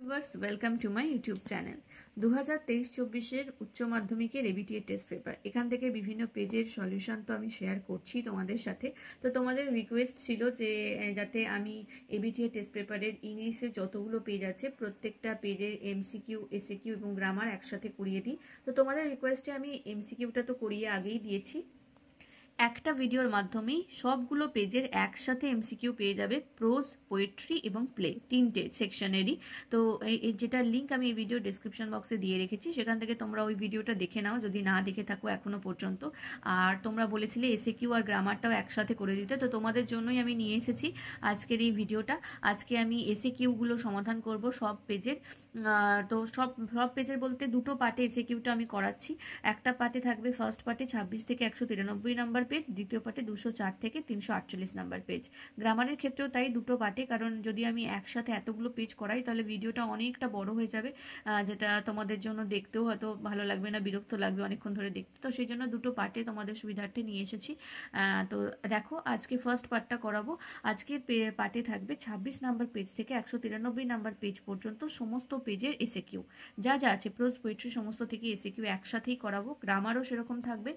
Welcome to my YouTube channel. 2023-24 উচ্চ মাধ্যমিকের ABTA test paper, এখান থেকে বিভিন্ন পেজের সলিউশন তো আমি শেয়ার করছি তোমাদের সাথে। তো তোমাদের রিকোয়েস্ট ছিল যে যাতে আমি এবিটিএ টেস্ট পেপারের ইংলিশে যতগুলো পেজ আছে প্রত্যেকটা পেজের এমসিকিউ, এসএকিউ এবং গ্রামার একসাথে করিয়ে দিই। তো তোমাদের রিকোয়েস্টে আমি এমসিকিউটা তো করিয়ে আগেই দিয়েছি। একটা ভিডিওর মাধ্যমেই সবগুলো পেজের একসাথে এমসিকিউ পেয়ে যাবে, প্রোজ, পোয়েট্রি এবং প্লে, তিনটে সেকশনেরই। তো যেটা লিঙ্ক আমি এই ভিডিও ডেসক্রিপশন বক্সে দিয়ে রেখেছি, সেখান থেকে তোমরা ওই ভিডিওটা দেখে নাও যদি না দেখে থাকো এখনো পর্যন্ত। আর তোমরা বলেছিলে এসএকিউ আর গ্রামারটাও একসাথে করে দিতে, তো তোমাদের জন্যই আমি নিয়ে এসেছি আজকের এই ভিডিওটা। আজকে আমি এসএকিউগুলো সমাধান করব সব পেজের। তো সব পেজের বলতে দুটো পার্টে এসএকিউটা আমি করাচ্ছি। একটা পার্টে থাকবে, ফার্স্ট পার্টে 26 থেকে 193 নাম্বার পেজ, দ্বিতীয় পার্টে 204 থেকে 348 নাম্বার পেজ। গ্রামারের ক্ষেত্রেও তাই দুটো পার্টে, কারণ যদি আমি একসাথে এতগুলো পেজ করাই তাহলে ভিডিওটা অনেকটা বড় হয়ে যাবে, যেটা তোমাদের জন্য দেখতেও হয়তো ভালো লাগবে না, বিরক্ত লাগবে অনেকক্ষণ ধরে দেখতে। তো সেই জন্য দুটো পার্টে তোমাদের সুবিধার্থে নিয়ে এসেছি। তো দেখো, আজকে ফার্স্ট পার্টটা করাবো। আজকের পার্টে থাকবে 26 নাম্বার পেজ থেকে 193 নাম্বার পেজ পর্যন্ত সমস্ত পেজের এসএকিউ যা যা আছে, প্রোজ, পোয়েট্রি সমস্ত থেকে এসএকিউ একসাথেই করাবো। গ্রামারও সেরকম থাকবে।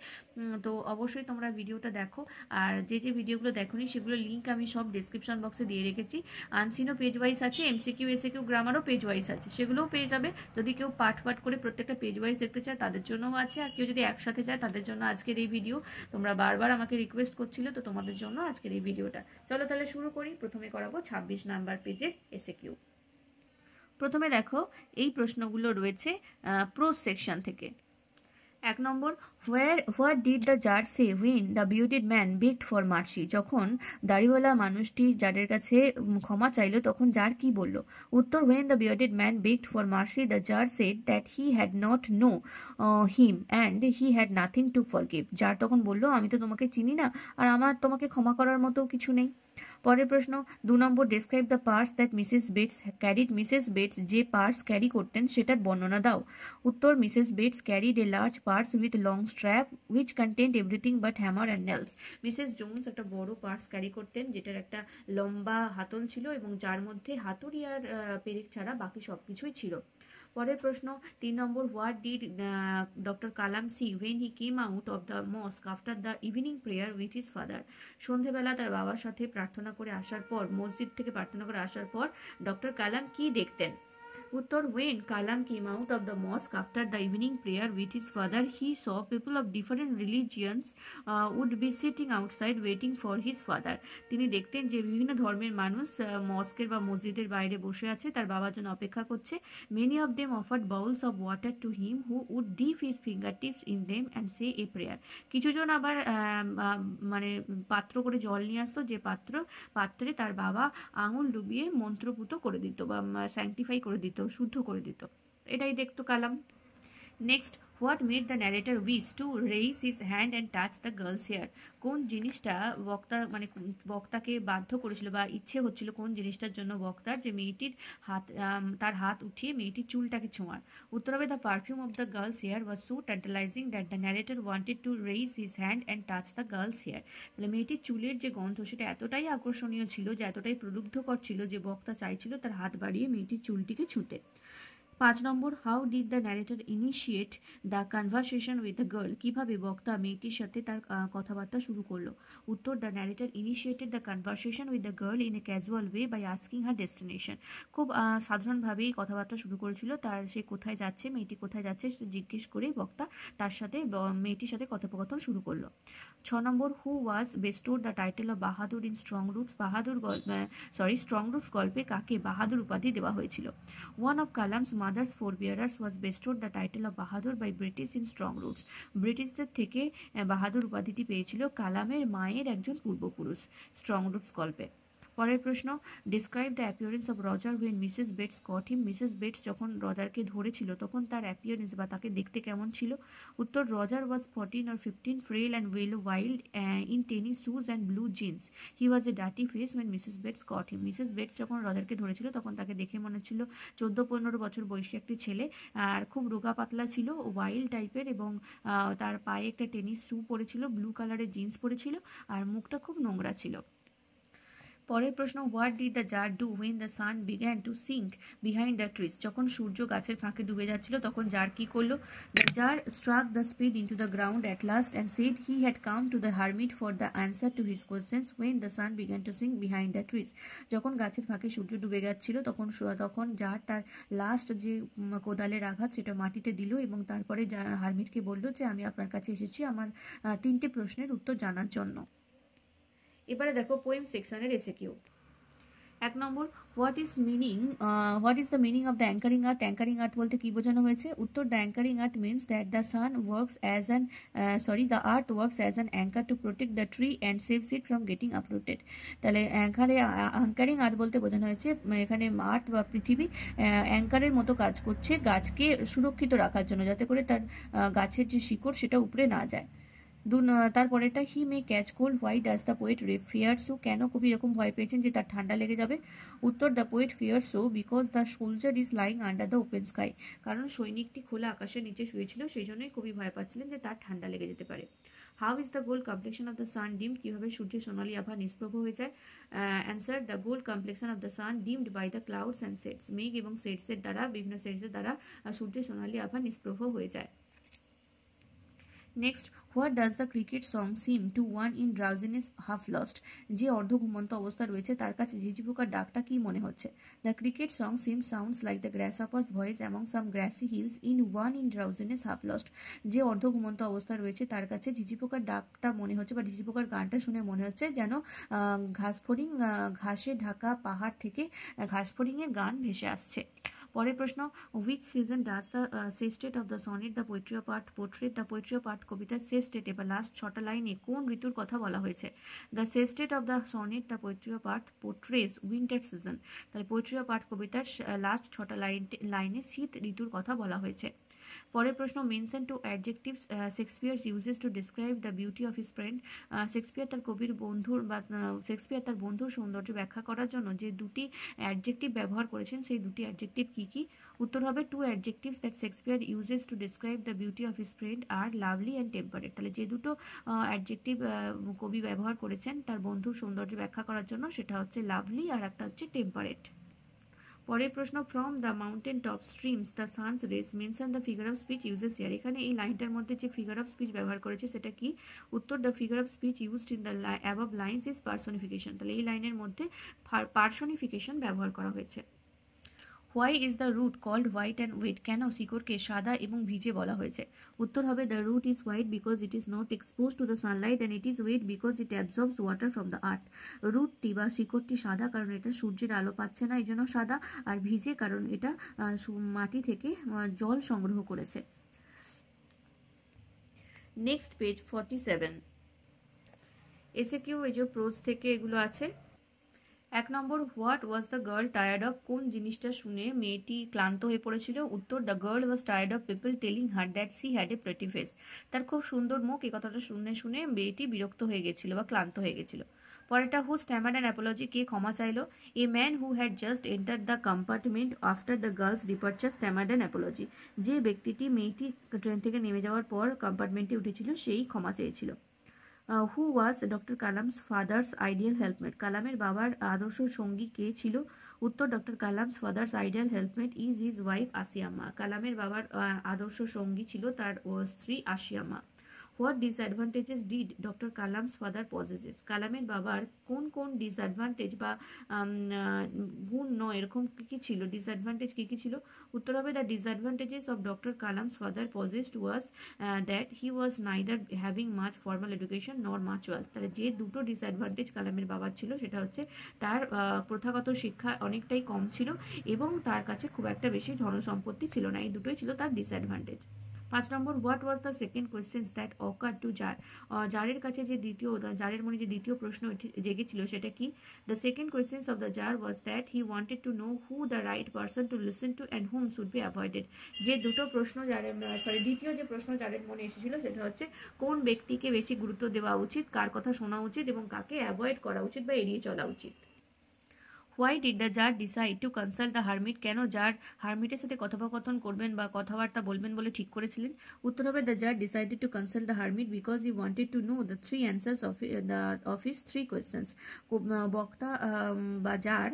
তো অবশ্যই তোমরা ভিডিওটা দেখো। আর যে ভিডিওগুলো দেখোনি সেগুলো লিঙ্ক আমি সব ডেসক্রিপশন বক্সে দিয়ে রেখেছি। আনসিনও পেজ ওয়াইজ আছে, এমসিকিউ, এসএকিউ, গ্রামারও পেজ ওয়াইজ আছে, সেগুলোও পেয়ে যাবে। যদি কেউ পার্ট করে প্রত্যেকটা পেজ ওয়াইজ দেখতে চায় তাদের জন্যও আছে, আর কেউ যদি একসাথে চায় তাদের জন্য আজকের এই ভিডিও। তোমরা বারবার আমাকে রিকোয়েস্ট করছিলে, তো তোমাদের জন্য আজকের এই ভিডিওটা। চলো তাহলে শুরু করি। প্রথমে করাবো 26 নাম্বার পেজের এসএকিউ। প্রথমে দেখো, এই প্রশ্নগুলো রয়েছে প্রোজ সেকশন থেকে। 1 নম্বর, হোয়াট ডিড দ্য জাজ say when the bearded man begged for mercy? যখন দাড়িওয়ালা মানুষটি জারের কাছে ক্ষমা চাইল তখন জার কি বলল? উত্তর, when the bearded man begged for mercy the tsar said that he had not know him and he had nothing to forgive. Tsar তখন বলল, আমি তো তোমাকে চিনি না আর আমার তোমাকে ক্ষমা করার মতো কিছু নেই। পরের প্রশ্ন, 2 নম্বর, describe the purse that Mrs Bates carried. Mrs Bates যে পার্স ক্যারি করতেন সেটার বর্ণনা দাও। উত্তর, Mrs Bates carried a large purse with long strap which content everything but hammer and nails. Mrs Jones একটা বড় পার্স ক্যারি করতেন যেটার একটা লম্বা হাতল ছিল এবং যার মধ্যে হাতুড়ি আর পেরেক ছাড়া বাকি সবকিছুই ছিল। পরের প্রশ্ন, 3 নম্বর, what did doctor Kalam see when he came out of the mosque after the evening prayer with his father? সন্ধেবেলা তার বাবার সাথে প্রার্থনা করে আসার পর, মসজিদ থেকে প্রার্থনা করে আসার পর ডক্টর কালাম কি দেখতেন? উত্তর, when Kalam came out of the mosque after the evening prayer with his father, he saw people of different religions would be sitting outside waiting for his father. তিনি দেখতেন যে বিভিন্ন ধর্মের মানুষ মস্কের বা মসজিদের বাইরে বসে আছে, তার বাবার জন্য অপেক্ষা করছে। Many of them offered bowls of water to him who would dip his fingertips in them and say a prayer. কিছুজন আবার মানে পাত্র করে জল নিয়ে আসতো, যে পাত্রে তার বাবা আঙুল ডুবিয়ে মন্ত্রপুত করে দিত বা স্যাংটিফাই করে দিত, শুদ্ধ করে দিত। এটাই দেখতো Kalam. Next, what made the narrator wish to raise his hand and touch the girl's hair? কোন জিনিসটা বক্তাকে বাধ্য করেছিল বা ইচ্ছে হচ্ছিল কোন জিনিসটার জন্য বক্তার, যে মেয়েটির তার হাত উঠিয়ে মেয়েটির চুলটাকে ছোঁয়ার? উত্তর হবে, the perfume of the girl's hair was so tantalising that the narrator wanted to raise his hand and touch the girl's hair. তাহলে মেয়েটির চুলের যে গন্ধ সেটা এতটাই আকর্ষণীয় ছিল, যে এতটাই প্রলুব্ধকর ছিল, যে বক্তা চাইছিল তার হাত বাড়িয়ে মেয়েটির চুলটিকে ছুঁতে। 5 নম্বর, how did the narrator initiate the conversation with the girl? কিভাবে বক্তা মেয়েটির সাথে তার কথাবার্তা শুরু করলো? উত্তর, the narrator initiated the conversation with the girl in a casual way by asking her destination. খুব সাধারণভাবেই কথাবার্তা শুরু করেছিল, তার সে কোথায় যাচ্ছে, মেয়েটি কোথায় যাচ্ছে সে জিজ্ঞেস করেই বক্তা তার সাথে মেয়েটির সাথে কথোপকথন শুরু করলো। 6 নম্বর, who was bestowed the title of Bahadur in Strong Roots? Strong Roots গল্পে কাকে বাহাদুর উপাধি দেওয়া হয়েছিল? One of Kalam's mother's forebearers was bestowed the title of Bahadur by British in Strong Roots. ব্রিটিশদের থেকে বাহাদুর উপাধিটি পেয়েছিল কালামের মায়ের একজন পূর্বপুরুষ, স্ট্রং রুটস গল্পে। পরের প্রশ্ন, describe the appearance of Roger when Mrs Bates caught him? Mrs Bates যখন রজারকে ধরেছিল তখন তার অ্যাপিয়ারেন্স বা তাকে দেখতে কেমন ছিল? উত্তর, Roger was 14 or 15, frail and well wild in tennis shoes and blue jeans. He was a dirty face when Mrs Bates caught him. Mrs Bates যখন রজারকে ধরেছিল তখন তাকে দেখে মনে হচ্ছিল 14-15 বছর বয়সী একটি ছেলে, আর খুব রোগা পাতলা ছিল, ওয়াইল্ড টাইপের, এবং তার পায়ে একটা টেনিস শু পরেছিল, ব্লু কালারের জিন্স পরেছিল, আর মুখটা খুব নোংরা ছিল। পরের প্রশ্ন, what did the tsar do when the sun began to sink behind the trees? যখন সূর্য গাছের ফাঁকে ডুবে যাচ্ছিল তখন জার কি করলো? The tsar struck the spade into the ground at last and said he had come to the hermit for the answer to his questions when the sun began to sink behind the trees. যখন গাছের ফাঁকে সূর্য ডুবে যাচ্ছিল তখন jar তার last যে কোদালের আঘাত সেটা মাটিতে দিল এবং তারপরে হারমিটকে বলল যে আমি আপনার কাছে এসেছি আমার 3টে প্রশ্নের উত্তর জানার জন্য। এবারে দেখো পোয়েম সেকশনের এসএকিউ। 1 নম্বর, what is the meaning of the anchoring earth? Anchoring earth বলতে কি বোঝানো হয়েছে? উত্তর, the anchoring earth means that the sun works as the earth works as an anchor to protect the tree and saves it from getting uprooted. তাহলে anchoring earth বলতে বোঝানো হয়েছে এখানে আর্থ বা পৃথিবী অ্যাঙ্কারের মতো কাজ করছে গাছকে সুরক্ষিত রাখার জন্য, যাতে করে তার গাছের যে শিকড় সেটা উপড়ে না যায়। তারপরেটা, he may catch cold, why does the poet fear so? কেন কবি এরকম ভয় পেয়েছেন যে তার ঠান্ডা লেগে যাবে? উত্তর, the poet fear so because the soldier is lying under the open sky. কারণ সৈনিকটি খোলা আকাশের নিচে শুয়েছিল, সেই জন্যই কবি ভয় পাচ্ছিলেন যে তার ঠান্ডা লেগে যেতে পারে। How is the gold complexion of the sun dimmed? কিভাবে সূর্যের সোনালী আভা নিষ্প্রভ হয়ে যায়? Answer, the gold complexion of the sun dimmed by the clouds and sets. মেঘ এবং সেটসের দ্বারা, বিভিন্ন সেটসের দ্বারা সূর্যের সোনালী আভা নিষ্প্রভ হয়ে যায়। Next, what does the cricket song seem to one in drowsiness half lost? যে অর্ধ ঘুমন্ত অবস্থা রয়েছে তার কাছে ঝিঝি পোকার ডাকটা কি মনে হচ্ছে? The cricket song seem sounds like the grasshopper's voice among some grassy hills in one in drowsiness half lost. যে অর্ধ ঘুমন্ত অবস্থা রয়েছে তার কাছে ঝিঝি পোকার ডাকটা মনে হচ্ছে বা ঝিঝি পোকার গানটা শুনে মনে হচ্ছে যেন ঘাসফড়িং ঘাসে ঢাকা পাহাড় থেকে ঘাসফড়িংয়ের গান ভেসে আসছে। পরের প্রশ্ন, which season does the sestet of the sonnet the poetry of Art portrait? The poetry of Art কবিতার সেস্টেটে বা লাস্ট 6টা লাইনে কোন ঋতুর কথা বলা হয়েছে? The sestet of the sonnet the poetry of Art portrays winter season. তাহলে পোয়েট্রি অফ আর্ট কবিতার লাস্ট 6টা লাইনে শীত ঋতুর কথা বলা হয়েছে। পরের প্রশ্ন, mention two adjectives Shakespeare uses to describe the beauty of his friend. Shakespeare তার বন্ধুর সৌন্দর্য ব্যাখ্যা করার জন্য যে দুটি অ্যাডজেক্টিভ ব্যবহার করেছেন সেই দুটি অ্যাডজেক্টিভ কি কি? উত্তর হবে, two adjectives that Shakespeare uses to describe the beauty of his friend are lovely and temperate. তাহলে যে দুটো অ্যাডজেক্টিভ কবি ব্যবহার করেছেন তার বন্ধুর সৌন্দর্য ব্যাখ্যা করার জন্য সেটা হচ্ছে লাভলি আর একটা হচ্ছে টেম্পারেট। পরের প্রশ্ন, from the mountain top streams the sun's rays mention the figure of speech uses here. এখানে এই লাইনটার মধ্যে যে ফিগার অফ স্পিচ ব্যবহার করেছে সেটা কি? উত্তর, the figure of speech used in the above lines is personification. তাহলে এই লাইনের মধ্যে পার্সনিফিকেশন ব্যবহার করা হয়েছে। Why is the root called white and wet? কেন শিকড়কে সাদা এবং ভিজে বলা হয়েছে? উত্তর হবে, the root is white because it is not expose to the sunlight and it is wet because it absorbs water from the earth. রুটটি বা শিকড়টি সাদা কারণ এটা সূর্যের আলো পাচ্ছে না, এই জন্য সাদা, আর ভিজে কারণ এটা মাটি থেকে জল সংগ্রহ করেছে। Next page 47। এসএকিউ এই যে প্রোজ থেকে এগুলো আছে। 1 নম্বর, what was the girl tired of? কোন জিনিসটা শুনে মেয়েটি ক্লান্ত হয়ে পড়েছিল? উত্তর, the girl was tired of people telling her that she had a pretty face. তার খুব সুন্দর মুখ, এই কথাটা শুনে মেয়েটি বিরক্ত হয়ে গেছিল বা ক্লান্ত হয়ে গেছিল। পরেরটা, হু স্ট্যামার্ড অ্যান অ্যাপোলজি? কে ক্ষমা চাইল? A man who had just enter the compartment after the girl's departure stammered an apology. যে ব্যক্তিটি মেয়েটি ট্রেন থেকে নেমে যাওয়ার পর কম্পার্টমেন্টে উঠেছিল সেই ক্ষমা চেয়েছিল। Who was doctor Kalam's father's ideal helpmate? কালামের বাবার আদর্শ সঙ্গী কে ছিল? উত্তর, doctor Kalam's father's ideal helpmate is his wife Ashiamma. কালামের বাবার আদর্শ সঙ্গী ছিল তার স্ত্রী Ashiamma. What disadvantages did doctor Kalam's father possesses? কালামের বাবার কোন কোন ডিসঅ্যাডভান্টেজ বা গুণ নয় এরকম কী ছিল, ডিসঅ্যাডভান্টেজ কী কী ছিল? উত্তর হবে, the disadvantages of doctor Kalam's father possessed was that he was neither having much formal education নর মাচ ওয়েলথ। তাহলে যে দুটো ডিসঅ্যাডভান্টেজ কালামের বাবার ছিল সেটা হচ্ছে তার প্রথাগত শিক্ষা অনেকটাই কম ছিল এবং তার কাছে খুব একটা বেশি ধনসম্পত্তি ছিল না। এই দুটোই ছিল তার ডিসঅ্যাডভান্টেজ। 5 নম্বর, what was the second question that occur to tsar? জারের কাছে যে জারের মনে যে দ্বিতীয় প্রশ্ন জেগেছিল সেটা কি? The second question of the tsar was that he wanted to know who the right person to listen to and whom should be avoided. যে দুটো প্রশ্ন দ্বিতীয় যে প্রশ্ন জারের মনে এসেছিল সেটা হচ্ছে কোন ব্যক্তিকে বেশি গুরুত্ব দেওয়া উচিত, কার কথা শোনা উচিত এবং কাকে অ্যাভয়েড করা উচিত বা এড়িয়ে চলা উচিত। Why did the tsar decide to consult the hermit? কেন জার হারমিটের সাথে কথোপকথন করবেন বা কথাবার্তা বলবেন বলে ঠিক করেছিলেন? উত্তর হবে the tsar decided to consult the hermit because he wanted to know the three answers of his three questions. বক্তা বা জার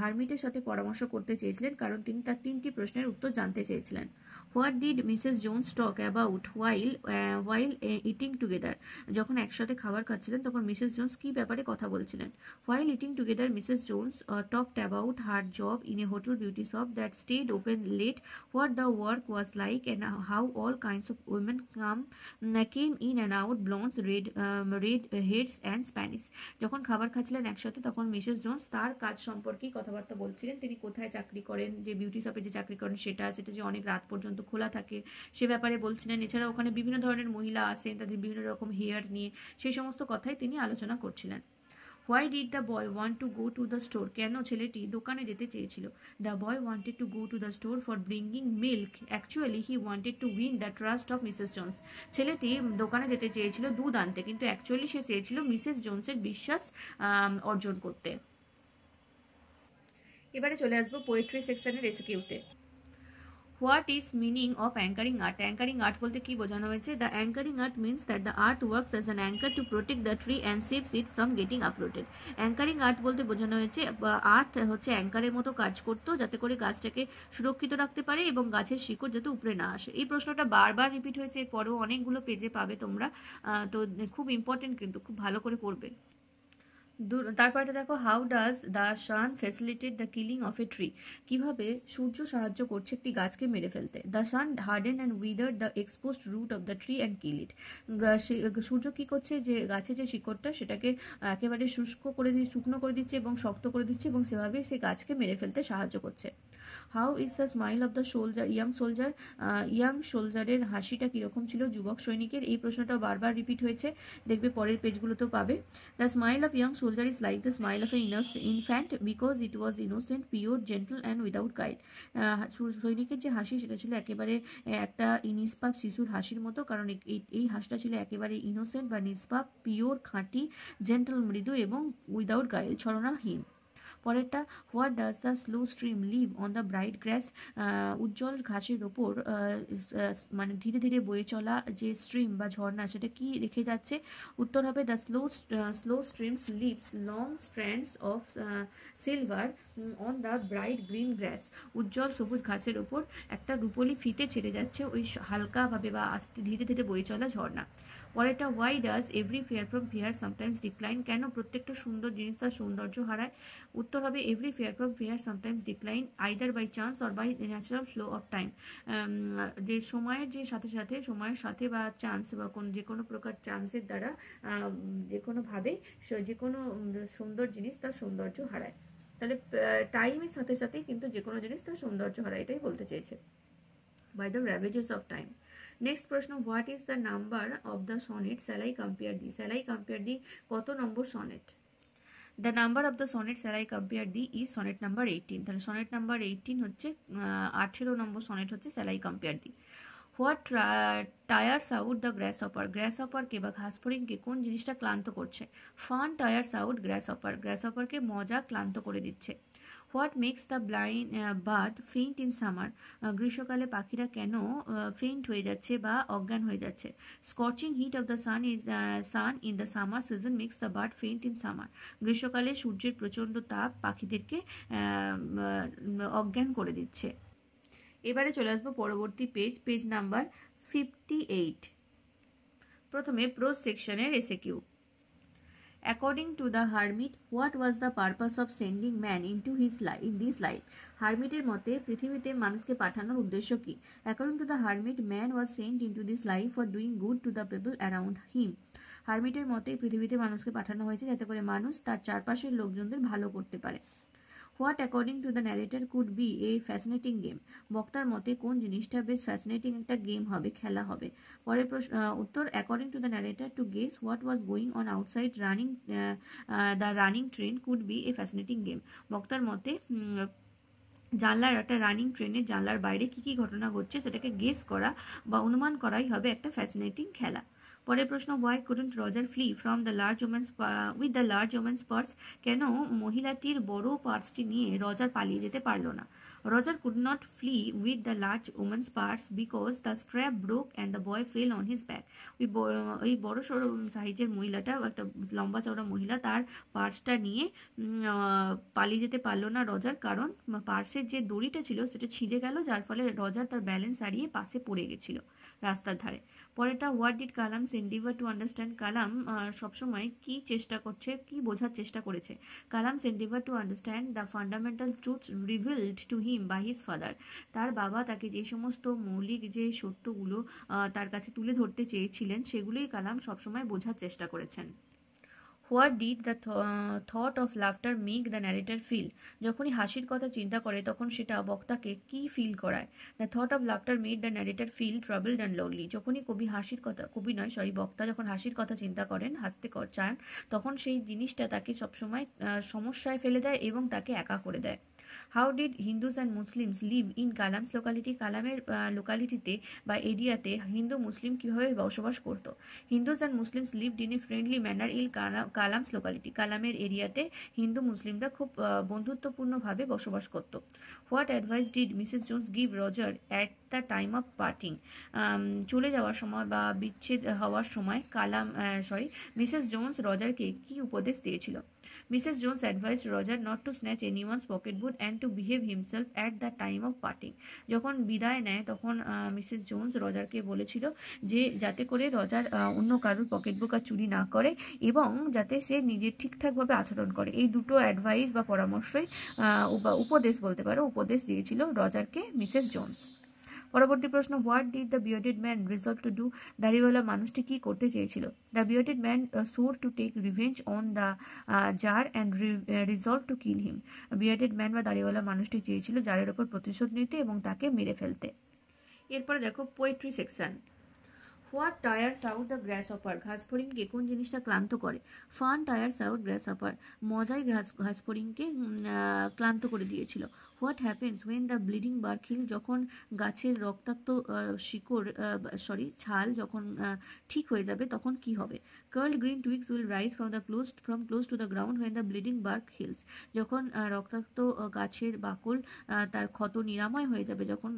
হারমিটের সাথে পরামর্শ করতে চেয়েছিলেন কারণ তিনি তার 3টি প্রশ্নের উত্তর জানতে চেয়েছিলেন। What did Mrs Jones talk about while eating together? যখন একসাথে খাবার খাচ্ছিলেন তখন মিসেস জোন্স কি ব্যাপারে কথা বলছিলেন? While eating together Mrs Jones talked about her job in a hotel beauty shop that stayed open late, what the work was like, and how all kinds of women came in and out, blondes, red heads, and Spanish. যখন খাবার খাচ্ছিলেন একসাথে তখন Mrs Jones তার কাজ সম্পর্কে কথাবার্তা বলছিলেন। তিনি কোথায় চাকরি করেন, যে বিউটি শপে যে চাকরি করেন সেটা যে অনেক রাত পর্যন্ত খোলা থাকে সে ব্যাপারে বলছিলেন। এছাড়া ওখানে বিভিন্ন ধরনের মহিলা আসেন, তাদের বিভিন্ন রকম হেয়ার নিয়ে সেই সমস্ত কথাই তিনি আলোচনা করছিলেন। Why did the boy want to go to the store? কেন ছেলেটি দোকানে যেতে চেয়েছিল? The boy wanted to go to the store for bringing milk, actually he wanted to win the trust of Mrs Jones. ছেলেটি দোকানে যেতে চেয়েছিল দুধ আনতে, কিন্তু অ্যাকচুয়ালি সে চেয়েছিল মিসেস জোন্সের বিশ্বাস অর্জন করতে। এবারে চলে আসবো পোয়েট্রি সেকশনের রেসিকিউতে। What is meaning of anchoring art? Anchoring art বলতে কি বোঝানো হয়েছে? The anchoring art means that the art works as an anchor to protect the tree and saves it from getting uprooted. Anchoring art বলতে বোঝানো হয়েছে art হচ্ছে অ্যাঙ্কারের মতো কাজ করতো যাতে করে গাছটাকে সুরক্ষিত রাখতে পারে এবং গাছের শিকড় যাতে উপরে না আসে। এই প্রশ্নটা বারবার রিপিট হয়েছে, এরপরেও অনেকগুলো পেজে পাবে তোমরা, তো খুব ইম্পর্টেন্ট, কিন্তু খুব ভালো করে পড়বে। তারপরে দেখো, how does the sun facilitate the killing of a tree? কিভাবে সূর্য সাহায্য করছে একটি গাছকে মেরে ফেলতে? The sun harden and wither the exposed root of the tree and kill it. সূর্য কি করছে, যে গাছের যে শিকড়টা সেটাকে একেবারে শুকনো করে দিচ্ছে এবং শক্ত করে দিচ্ছে এবং সেভাবেই সে গাছকে মেরে ফেলতে সাহায্য করছে। How is the smile of the young সোলজারের হাসিটা কীরকম ছিল যুবক সৈনিকের? এই প্রশ্নটাও বারবার রিপিট হয়েছে, দেখবে পরের পেজগুলোতেও পাবে। The smile of young soldier is like the smile of a infant because it was innocent, pure, gentle and without guide. সৈনিকের যে হাসি সেটা ছিল একেবারে একটা নিষ্পাপ শিশুর হাসির মতো, কারণ এই হাসিটা ছিল একেবারে ইনোসেন্ট বা নিষ্পাপ, পিওর, খাঁটি, জেন্টল, মৃদু এবং উইদাউট গাইল, ছলনাহীন। পরেরটা, what does the slow stream leave on the bright grass? উজ্জ্বল ঘাসের ওপর মানে ধীরে ধীরে বয়ে চলা যে স্ট্রিম বা ঝর্ণা সেটা কি রেখে যাচ্ছে? উত্তর হবে the slow streams leaves long strands of silver on the bright green grass. উজ্জ্বল সবুজ ঘাসের ওপর একটা রূপলি ফিতে ছেড়ে যাচ্ছে ওই হালকাভাবে বা আস্তে ধীরে ধীরে বয়ে চলা ঝর্ণা। পরেরটা, why does every fair from fair sometimes decline? কেন প্রত্যেকটা সুন্দর জিনিস তার সৌন্দর্য হারায়? উত্তর হবে every fair from fair sometimes decline either by chance or by natural flow of time. যে সময়ের সাথে বা চান্স বা যে কোনো প্রকার চান্সের দ্বারা যে কোনোভাবে যে কোনো সুন্দর জিনিস তার সৌন্দর্য হারায়। তাহলে টাইমের সাথে সাথেই কিন্তু যে কোনো জিনিস তার সৌন্দর্য হারায়, এটাই বলতে চেয়েছে, by the ravages of time. Next প্রশ্ন, what is the number of the sonnet shall I compare thee? Shall I compare thee কত নম্বর সনেট? The number of the sonnet shall I compare thee is sonnet number 18। তাহলে sonnet number 18 হচ্ছে 18 নম্বর সনেট হচ্ছে shall I compare thee. What tires out the grasshopper? গ্রাস হপারকে বা ঘাসফড়িংকে কোন জিনিসটা ক্লান্ত করছে? Fun tires out grasshopper. গ্রাস হপারকে মজা ক্লান্ত করে দিচ্ছে। What makes the blind bird faint in summer? গ্রীষ্মকালে পাখিরা কেন ফেইন্ট হয়ে যাচ্ছে বা অজ্ঞান হয়ে যাচ্ছে? Scorching heat of the sun in the summer season makes the bird faint in summer. গ্রীষ্মকালে সূর্যের প্রচণ্ড তাপ পাখিদেরকে অজ্ঞান করে দিচ্ছে। এবারে চলে আসবো পরবর্তী পেজ নাম্বার 58। প্রথমে প্রোজ সেকশনের SAQ. According to the hermit, what was the purpose of sending man into in this life? হারমিটের মতে পৃথিবীতে মানুষকে পাঠানোর উদ্দেশ্য কি? According to the hermit, man was sent into this life for doing good to the people around him. হারমিটের মতে পৃথিবীতে মানুষকে পাঠানো হয়েছে যাতে করে মানুষ তার চারপাশের লোকজনদের ভালো করতে পারে। What according to the narrator could B A fascinating game? বক্তার মতে কোন জিনিসটা বেশ ফ্যাসিনেটিং একটা গেম হবে, খেলা হবে? পরের উত্তর, according to the narrator two guess what was going on outside the running train could B A fascinating game. বক্তার মতে জানলার একটা রানিং ট্রেনের জানলার বাইরে কী কী ঘটনা ঘটছে সেটাকে গেস করা বা অনুমান করাই হবে একটা ফ্যাসিনেটিং খেলা। পরের প্রশ্ন, why couldn't Roger flee from the large woman's with the large woman's purse? কেন মহিলাটির বড় পার্সটি নিয়ে রজার পালিয়ে যেতে পারলো না? Roger could not flee with the large woman's purse because the strap broke and the boy fell on his back. ওই বড় সড়ো সাইজের মহিলাটা, একটা লম্বা চওড়া মহিলা, তার পার্সটা নিয়ে পালিয়ে যেতে পারলো না রজার, কারণ পার্সের যে দড়িটা ছিল সেটা ছিঁড়ে গেল, যার ফলে রজার তার ব্যালেন্স হারিয়ে পাশে পড়ে গেছিল রাস্তার ধারে। পরেরটা, what did Kalam's endeavour to understand? কালাম সবসময় কি চেষ্টা করছে, কি বোঝার চেষ্টা করেছে? Kalam's endeavour to understand the fundamental truths revealed to him by his father. তার বাবা তাকে যে সমস্ত মৌলিক যে সত্যগুলো তার কাছে তুলে ধরতে চেয়েছিলেন, সেগুলোই কালাম সবসময় বোঝার চেষ্টা করেছেন। What did the thought of laughter make the narrator feel? যখনই হাসির কথা চিন্তা করে তখন সেটা বক্তাকে কি ফিল করায়? The thought of laughter made the narrator feel troubled and lonely. যখনই বক্তা যখন হাসির কথা চিন্তা করেন, হাসতে চান, তখন সেই জিনিসটা তাকে সবসময় সমস্যায় ফেলে দেয় এবং তাকে একা করে দেয়। How did Hindus and Muslims live in Kalam's locality? কালামের লোকালিটিতে বা এরিয়াতে হিন্দু মুসলিম কীভাবে বসবাস করতো? Hindus and Muslims lived in a friendly manner in Kalam's locality. কালামের এরিয়াতে হিন্দু মুসলিমরা খুব বন্ধুত্বপূর্ণভাবে বসবাস করত। What advice did Mrs Jones give Roger at the time of parting? চলে যাওয়ার সময় বা বিচ্ছেদ হওয়ার সময় মিসেস জোন্স রজারকে কি উপদেশ দিয়েছিল? Mrs. Jones advised Roger not to snatch anyone's pocketbook and to behave himself at the time of parting. যখন বিদায় নেয় তখন মিসেস জোন্স রজারকে বলেছিল যে যাতে করে রজার অন্য কারোর পকেটবুক আর চুরি না করে এবং যাতে সে নিজে ঠিকঠাকভাবে আচরণ করে। এই দুটো অ্যাডভাইস বা পরামর্শই উপদেশ বলতে পারো, উপদেশ দিয়েছিল রজারকে মিসেস জোন্স। পরবর্তী প্রশ্ন, what did the bearded man resolve to do? দাড়িওয়ালা মানুষটি কি করতে চেয়েছিল? The bearded man swore to take revenge on the tsar and resolve to kill him. Bearded man বা দাড়িওয়ালা মানুষটি চেয়েছিল জারের ওপর প্রতিশোধ নিতে এবং তাকে মেরে ফেলতে। এরপরে দেখো poetry section. What tires out the grasshopper? ঘাসফড়িংকে কোন জিনিসটা ক্লান্ত করে? Fun tires out grasshopper. মজাই ঘাসফড়িংকে ক্লান্ত করে দিয়েছিল। What happens when the bleeding bark heal? যখন গাছের রক্তাক্ত ছাল যখন ঠিক হয়ে যাবে তখন কি হবে? Curl green twigs will rise from close to the ground when the bleeding bark heals. যখন রক্তাক্ত গাছের বাকল তার ক্ষত নিরাময় হয়ে যাবে, যখন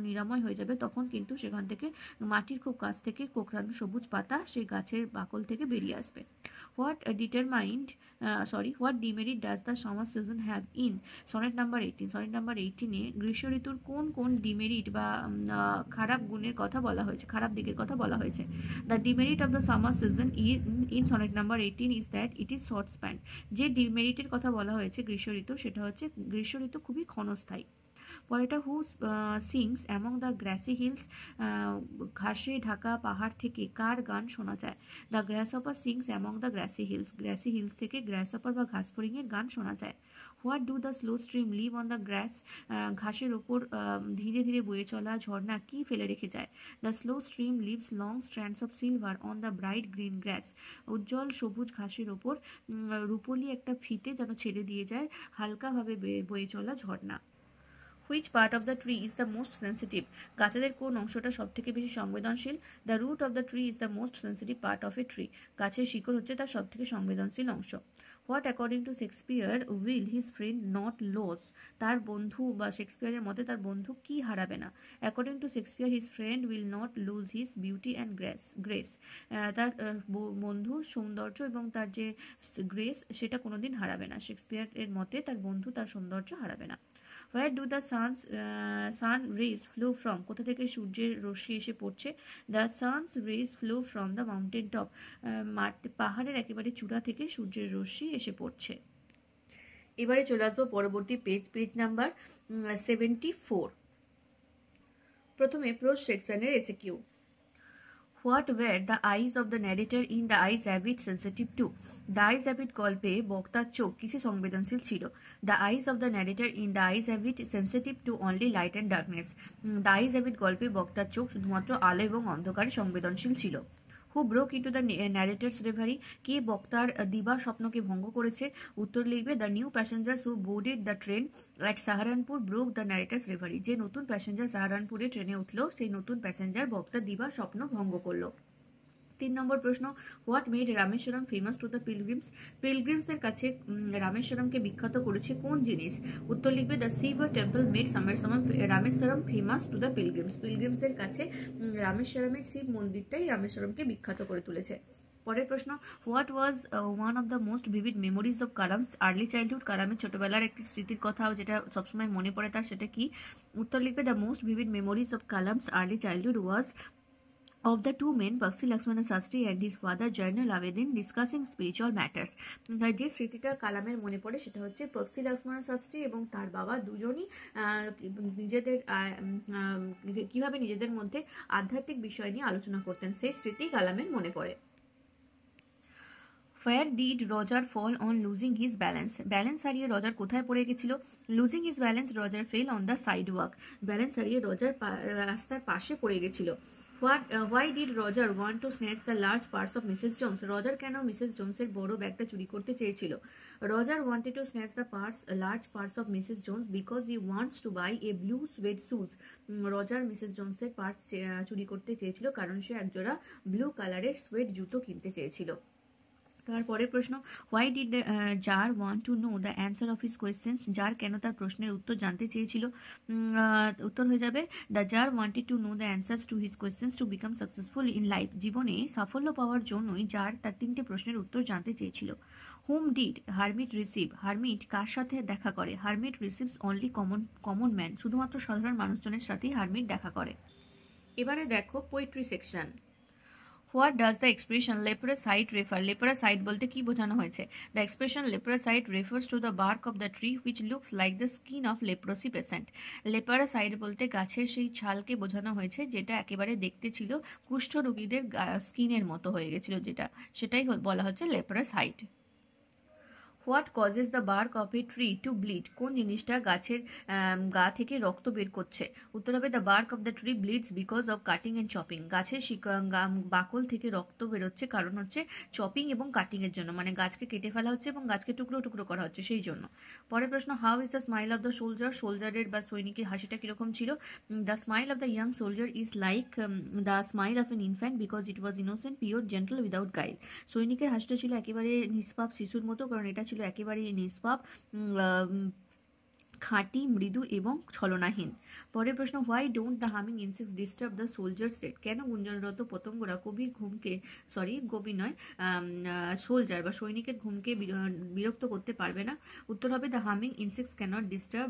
নিরাময় হয়ে যাবে তখন কিন্তু সেখান থেকে মাটির খুব কাছ থেকে কোঁকড়ানো সবুজ পাতা সেই গাছের বাকল থেকে বেরিয়ে আসবে। What demerit does the summer season have in? Sonnet number 18। Sonnet number 18-এ গ্রীষ্ম ঋতুর কোন কোন ডিমেরিট বা খারাপ গুণের কথা বলা হয়েছে, খারাপ দিকের কথা বলা হয়েছে? The demerit of the summer season in sonnet number 18 is that it is short span. যে ডিমেরিটের কথা বলা হয়েছে গ্রীষ্ম ঋতু, সেটা হচ্ছে গ্রীষ্ম ঋতু খুবই ক্ষণস্থায়ী। পরেরটা, who sings among the grassy hills? ঘাসে ঢাকা পাহাড় থেকে কার গান শোনা যায়? The grasshopper sings among the grassy hills. Grassy hills থেকে গ্রাসহপার বা ঘাসফড়িংয়ের গান শোনা যায়। What do the slow stream leave on the grass? ঘাসের ওপর ধীরে ধীরে বয়ে চলা ঝর্ণা কি ফেলে রেখে যায়? The slow stream leaves long strands of silver on the bright green grass. উজ্জ্বল সবুজ ঘাসের ওপর রূপলি একটা ফিতে যেন ছেড়ে দিয়ে যায় হালকাভাবে বয়ে চলা ঝর্ণা। Which part of the tree is the most sensitive? গাছেদের কোন অংশটা সবথেকে বেশি সংবেদনশীল? The root of the tree is the most sensitive part of a tree. গাছের শিকড় হচ্ছে তার সবথেকে সংবেদনশীল অংশ। What according to Shakespeare will his friend not lose? তার বন্ধু বা শেক্সপিয়ারের মতে তার বন্ধু কি হারাবে না? According to Shakespeare, his friend will not lose his beauty and grace. তার বন্ধু সৌন্দর্য এবং তার যে গ্রেস সেটা কোনোদিন হারাবে না। শেক্সপিয়ারের মতে তার বন্ধু তার সৌন্দর্য হারাবে না। Where do the sun rays flow from? কোথা থেকে সূর্যের রশ্মি এসে পড়ছে? The sun's rays flow from the mountain top. পাহাড়ের একেবারে চূড়া থেকে সূর্যের রশ্মি এসে পড়ছে। এবারে চলে আসবো পরবর্তী পেজ নাম্বার 74। প্রথমে প্রোজ সেকশনের SAQ. What were the eyes of the narrator in the eyes avid sensitive to? The eyes avid গল্পে বক্তার চোখ কিসে সংবেদনশীল ছিল? The eyes of the narrator in the eyes avid sensitive to only light and darkness. The eyes avid গল্পে বক্তার চোখ শুধুমাত্র আলো এবং অন্ধকারে সংবেদনশীল ছিল। Who broke into the narrator's reverie? কে বক্তার দিবা স্বপ্নকে ভঙ্গ করেছে? উত্তর লিখবে the new passengers who boarded the train at Saharanpur broke the narrator's reverie. যে নতুন প্যাসেঞ্জার সাহারানপুরে ট্রেনে উঠলো সেই নতুন প্যাসেঞ্জার বক্তার দিবা স্বপ্ন ভঙ্গ করলো। 3 নম্বর প্রশ্ন, what made Rameswaram famous to the pilgrims? পিলগ্রিমসদের কাছে রামেশ্বরমকে বিখ্যাত করেছে কোন জিনিস? উত্তর লিখবে, the Shiva temple made Rameswaram famous to the pilgrims. পিলগ্রিমসদের কাছে রামেশ্বরমের শিব মন্দিরটাই রামেশ্বরমকে বিখ্যাত করে তুলেছে। পরের প্রশ্ন, what was one of the most vivid memories of Kalam's early childhood? কালামের ছোটবেলার একটি স্মৃতির কথা যেটা সবসময় মনে পড়ে তার, সেটা কি? উত্তর লিখবে, the most vivid memories of Kalam's early childhood was of the two men, Bakshi Lakshmana Sastri and his father Jainal Abedin, discussing spiritual matters. যে স্মৃতিটা কালামের মনে পড়ে সেটা হচ্ছে বক্সি লক্ষ্মণ শাস্ত্রী এবং তার বাবা দুজনই নিজেদের কিভাবে নিজেদের মধ্যে আধ্যাত্মিক বিষয় নিয়ে আলোচনা করতেন, সেই স্মৃতি কালামের মনে পড়ে। Where did Roger fall on losing his balance? Balance হারিয়ে রজার কোথায় পড়ে গেছিল? Losing his balance Roger fell on the sidewalk. Balance হারিয়ে রজার রাস্তার পাশে পড়ে গেছিল। Why did Roger want to snatch the large purse of Mrs. Jones? Roger কেন মিসেস জোনসের বড় ব্যাগটা চুরি করতে চেয়েছিল? Roger wanted to snatch the large purse of Mrs. Jones because he wants to buy a blue suede shoes. Roger Mrs জোনসের purse চুরি করতে চেয়েছিল কারণ সে একজোড়া ব্লু কালারের সুয়েড জুতো কিনতে চেয়েছিল। তারপরের প্রশ্ন, why did tsar want to know the answer of his questions? Tsar কেন তার প্রশ্নের উত্তর জানতে চেয়েছিল? উত্তর হয়ে যাবে, the tsar wanted to know the answers to his questions to become successful in life. জীবনে সাফল্য পাওয়ার জন্যই জার তার 3টে প্রশ্নের উত্তর জানতে চেয়েছিল। Whom did hermit receive? Hermit কার সাথে দেখা করে? Hermit receives only common man. শুধুমাত্র সাধারণ মানুষজনের সাথেই হারমিট দেখা করে। এবারে দেখো poetry section. What does the expression leprous hide refer? Leprous hide বলতে কি বোঝানো হয়েছে? The expression leprous hide refers to the bark of the tree which looks like the skin of leprosy patient. Leprous hide বলতে গাছের সেই ছালকে বোঝানো হয়েছে যেটা একেবারে দেখতে ছিল কুষ্ঠ রোগীদের স্কিনের মতো হয়ে গেছিল, সেটাই বলা হচ্ছে leprous hide. What causes the bark of a tree to bleed? কোন জিনিসটা গাছের গা থেকে রক্ত বের করছে? উত্তর হবে, the bark of the tree bleeds because of cutting and chopping. গাছের বাকল থেকে রক্ত বেরোচ্ছে কারণ হচ্ছে চপিং এবং কাটিং এর জন্য, মানে গাছকে কেটে ফেলা হচ্ছে এবং গাছকে টুকরো টুকরো করা হচ্ছে সেই জন্য। পরের প্রশ্ন, how is the smile of the soldier? সোলজারের বা সৈনিকের হাসিটা কিরকম ছিল? The smile of the young soldier is like the smile of an infant because it was innocent, pure, gentle, without guile. সৈনিকের হাসিটা ছিল একেবারে নিষ্পাপ শিশুর মতো, কারণ এটা ছিল একেবারে নিষ্পাপ, খাঁটি, মৃদু এবং ছলনাহীন। পরের প্রশ্ন, why don't the humming insects disturb the soldier state? কেন গুঞ্জনরত পতঙ্গরা সোলজার বা সৈনিকের ঘুমকে বিরক্ত করতে পারবে না? উত্তর হবে, the humming insects cannot disturb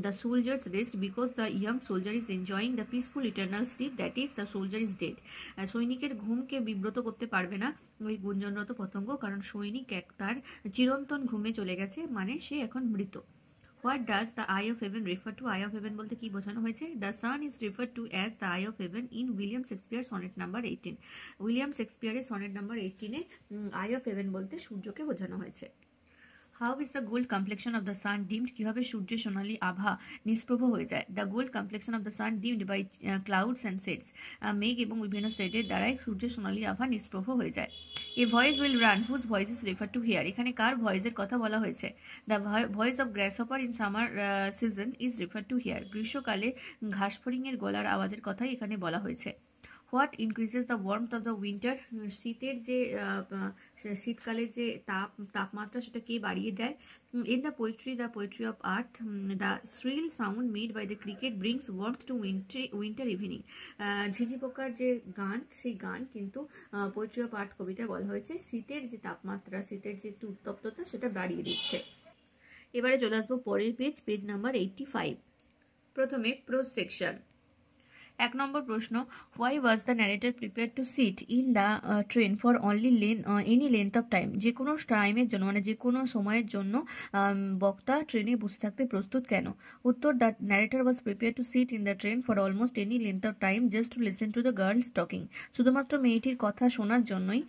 the soldier's rest because the young soldier is enjoying the peaceful eternal sleep, that is the soldier is dead. সৈনিকের ঘুমকে বিব্রত করতে পারবে না ওই গুঞ্জনরত পতঙ্গ, কারণ সৈনিক তার চিরন্তন ঘুমে চলে গেছে, মানে সে এখন মৃত। What does the eye of heaven refer to? Eye of heaven বলতে কি বোঝানো হয়েছে? The sun is referred to as the eye of heaven in William Shakespeare sonnet number 18. William শেক্সপিয়ারের সনেট নাম্বার 18-এ আই অফ হেভেন বলতে সূর্যকে বোঝানো হয়েছে। How is the gold complexion of the sun dimmed? কিভাবে সূর্যের সোনালী আভা নিষ্প্রভ হয়ে যায়? The gold complexion of the sun dimmed by clouds and sets. মেঘ এবং বিভিন্ন সেটের দ্বারাই সূর্যের সোনালী আভা নিষ্প্রভ হয়ে যায়। A voice will run whose voice is refer to here? এখানে কার ভয়েসের কথা বলা হয়েছে? The voice of grasshopper in summer season is refer to here? গ্রীষ্মকালে ঘাসফড়িংয়ের গলার আওয়াজের কথাই এখানে বলা হয়েছে। What increases the warmth of the winter? শীতকালের যে তাপমাত্রা সেটা কে বাড়িয়ে দেয়? In the poetry of earth the shrill sound made by the cricket brings warmth to winter evening. ঝিঝি পোকার যে গান, সেই গান কিন্তু পোয়েট্রি অফ আর্থ কবিতায় বলা হয়েছে শীতের যে তাপমাত্রা, শীতের যে একটু উত্তপ্ততা সেটা বাড়িয়ে দিচ্ছে। এবারে চলে আসবো পরের পেজ নাম্বার 85। প্রথমে প্রোজ সেকশন। 1 নম্বর প্রশ্ন, why was the narrator prepare to sit in the train for only any length of time? যে কোনো টাইমের জন্য, মানে যে কোনো সময়ের জন্য বক্তা ট্রেনে বসে থাকতে প্রস্তুত কেন? উত্তর, the narrator was prepare to sit in the train for almost any length of time just to listen to the girls talking. শুধুমাত্র মেয়েটির কথা শোনার জন্যই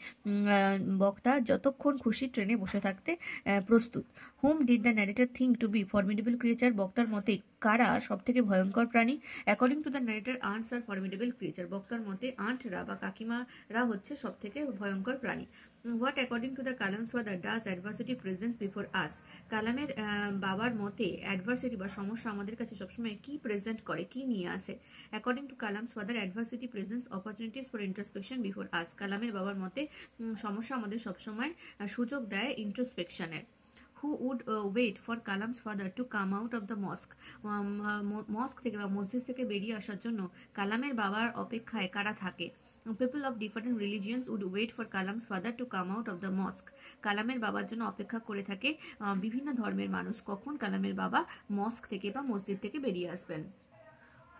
বক্তা যতক্ষণ খুশি ট্রেনে বসে থাকতে প্রস্তুত। Hmm did the narrator think to be formidable creature? বক্তার মতে কারা সব থেকে ভয়ঙ্কর প্রাণী? According to the narrator ants are formidable creature. বক্তার মতে আন্টরা বা কাকিমারা হচ্ছে সব থেকে ভয়ঙ্কর প্রাণী। What according to the Kalam's father does adversity presence before us? কালামের বাবার মতে অ্যাডভার্সিটি বা সমস্যা আমাদের কাছে সবসময় কি প্রেজেন্ট করে, কি নিয়ে আসে? According to Kalam's father adversity presence opportunities for introspection before us. কালামের বাবার মতে সমস্যা আমাদের সবসময় সুযোগ দেয় ইন্ট্রোস্পেকশনের। Who would wait for Kalam's father to come out of the mosque? মস্ক থেকে বা মসজিদ থেকে বেরিয়ে আসার জন্য কালামের বাবার অপেক্ষায় কারা থাকে? People of different religions would wait for Kalam's father to come out of the mosque. কালামের বাবার জন্য অপেক্ষা করে থাকে বিভিন্ন ধর্মের মানুষ, কখন কালামের বাবা মস্ক থেকে বা মসজিদ থেকে বেরিয়ে আসবেন।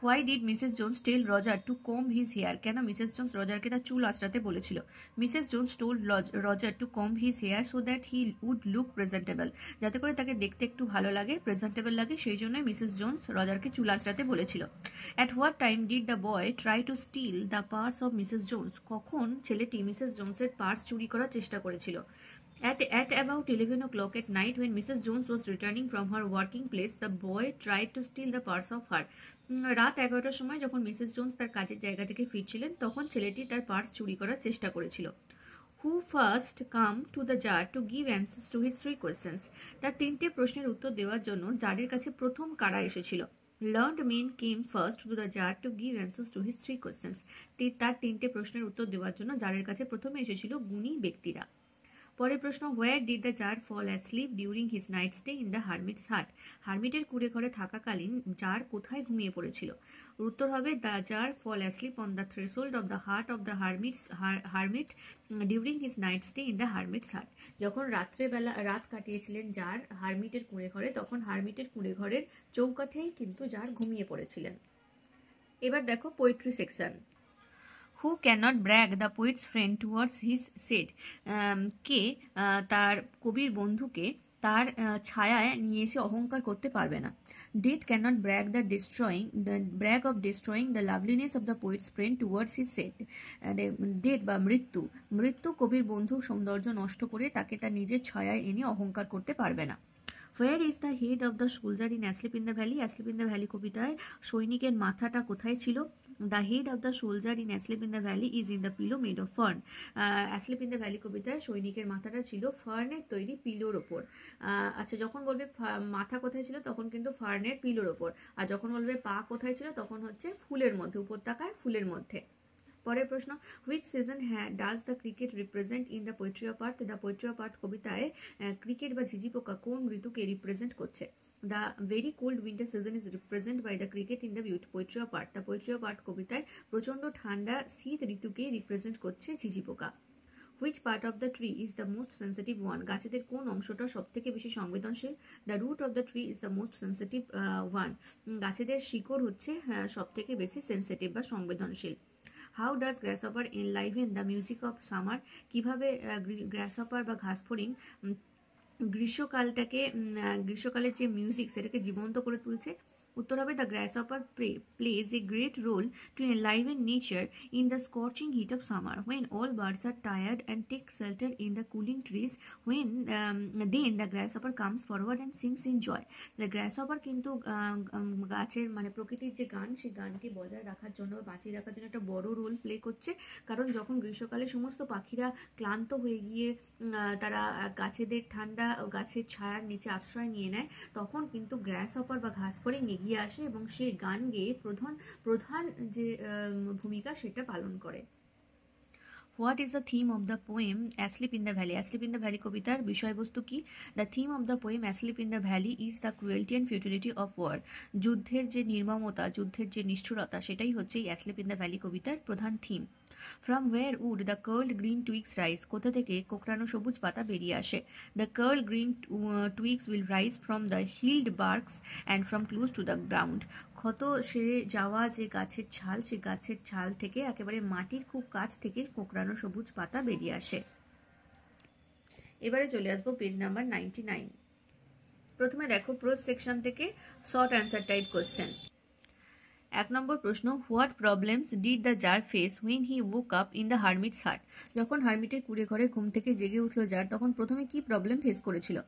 Why did Mrs. Jones tell Roger to comb his hair? কেন মিসেস জোন্স রজারকে তার চুল আঁচড়াতে বলেছিল? Mrs Jones told Roger to comb his hair so that he would look presentable. যাতে করে তাকে দেখতে একটু ভালো লাগে, প্রেজেন্টেবল লাগে, সেই জন্যই মিসেস জোন্স রজারকে চুল আঁচড়াতে বলেছিল। At what time did the boy try to steal the purse of Mrs. Jones? কখন ছেলেটি মিসেস জোন্সের পার্স চুরি করার চেষ্টা করেছিল? At about 11 o'clock at night, when Mrs. Jones was returning from her working place, the boy tried to steal the purse of her. রাত 11টার সময় যখন Mrs Jones তার কাজের জায়গা থেকে ফিরছিলেন, তখন ছেলেটি তার পার্স চুরি করার চেষ্টা করেছিল। Who first come to the jar to give answers to his 3 questions? তার 3টে প্রশ্নের উত্তর দেওয়ার জন্য জারের কাছে প্রথম কারা এসেছিল? Learned men came first to the jar to give answers to his 3 questions. তার 3টে প্রশ্নের উত্তর দেওয়ার জন্য জারের কাছে প্রথমে এসেছিল গুণী ব্যক্তিরা। পরের প্রশ্ন, where did the tsar fall asleep during his night stay in the hermit's hut? হারমিটের কুড়ে ঘরে থাকাকালীন জার কোথায় ঘুমিয়ে পড়েছিল? উত্তর হবে the tsar fall asleep on the threshold of the hut of the hermit during his night stay in the hermit's hut. যখন রাত কাটিয়েছিলেন জার হারমিটের কুড়ে ঘরে, তখন হারমিটের কুড়ে ঘরের চৌকাঠেই কিন্তু জার ঘুমিয়ে পড়েছিলেন। এবার দেখো poetry section. Who cannot brag the poet's friend towards his said? কে তার কবির বন্ধুকে তার ছায়ায় নিয়ে এসে অহংকার করতে পারবে না? Death cannot brag of destroying the loveliness of the poet's friend towards his said. Death বা মৃত্যু কবির বন্ধুর সৌন্দর্য নষ্ট করে তাকে তার নিজের ছায়ায় এনে অহংকার করতে পারবে না। Where is the head of the soldier in Asleep in the Valley? Asleep in the Valley কবিতায় সৈনিকের মাথাটা কোথায় ছিল? The head of the soldier in Asleep in the Valley is in the pillow made of fern. Asleep in the Valley কবিতায় সৈনিকের মাথাটা ছিল ফার্নের তৈরি পিলোর ওপর। আচ্ছা, যখন বলবে মাথা কোথায় ছিল তখন কিন্তু ফার্নের পিলোর ওপর, আর যখন বলবে পা কোথায় ছিল তখন হচ্ছে ফুলের মধ্যে, উপত্যকার ফুলের মধ্যে। পরের প্রশ্ন, which season does the cricket represent in the poetry of earth? The poetry of earth কবিতায় ক্রিকেট বা ঝিঝি পোকা কোন ঋতুকে রিপ্রেজেন্ট করছে? The very cold winter season is represent by the cricket in the poetry of earth. The poetry of earth কবিতায় প্রচণ্ড ঠান্ডা শীত ঋতুকে রিপ্রেজেন্ট করছে ঝিঝি পোকা। Which part of the tree is the most sensitive one? গাছেদের কোন অংশটা সব থেকে বেশি সংবেদনশীল? The root of the tree is the most sensitive one. গাছেদের শিকড় হচ্ছে সব থেকে বেশি সেন্সিটিভ বা সংবেদনশীল। How does grasshopper enliven the music of summer? কিভাবে গ্রাসহপার বা ঘাসফড়িং গ্রীষ্মকালের যে মিউজিক সেটাকে জীবন্ত করে তুলছে? উত্তর হবে the গ্রাসহপার plays a great role to enliven nature in the scorching heat of summer. When all birds are tired and take shelter in the cooling trees, then the grasshopper comes forward and sings in joy. The grasshopper কিন্তু গাছের মানে প্রকৃতির যে গান, সেই গানকে বজায় রাখার জন্য বা বাঁচিয়ে রাখার জন্য একটা বড় রোল প্লে করছে। কারণ যখন গ্রীষ্মকালে সমস্ত পাখিরা ক্লান্ত হয়ে গিয়ে তারা গাছের ছায়ার নিচে আশ্রয় নিয়ে নেয়, তখন কিন্তু গ্রাসহপার বা ঘাসফড়িং এগিয়ে আসে এবং সে গান গেয়ে প্রধান যে ভূমিকা সেটা পালন করে। What is the theme of the poem Asleep in the Valley? Asleep in the Valley কবিতার বিষয়বস্তু কি? The theme of the poem Asleep in the Valley is the cruelty and futility of war. যুদ্ধের যে নির্মমতা, যুদ্ধের যে নিষ্ঠুরতা, সেটাই হচ্ছে এই Asleep in the Valley কবিতার প্রধান theme. From where would the curled green twigs rise? কোথা থেকে কোঁকড়ানো সবুজ পাতা বেরিয়ে আসে? The curled green twigs will rise from the healed barks and from close to the ground. ক্ষত সেরে যাওয়া যে গাছের ছাল, সেই গাছের ছাল থেকে একেবারে মাটির খুব কাছ থেকে কোঁকড়ানো সবুজ পাতা বেরিয়ে আসে। এবারে চলে আসবো পেজ নাম্বার 99। প্রথমে দেখো প্রোজ সেকশন থেকে শর্ট অ্যান্সার টাইপ কোশ্চেন। 1 নম্বর প্রশ্ন, what problems did the tsar face when he woke up in the hermit's hut? যখন হারমিটের কুঁড়ে ঘরে ঘুম থেকে জেগে উঠল জার, তখন প্রথমে কি প্রবলেম ফেস করেছিল?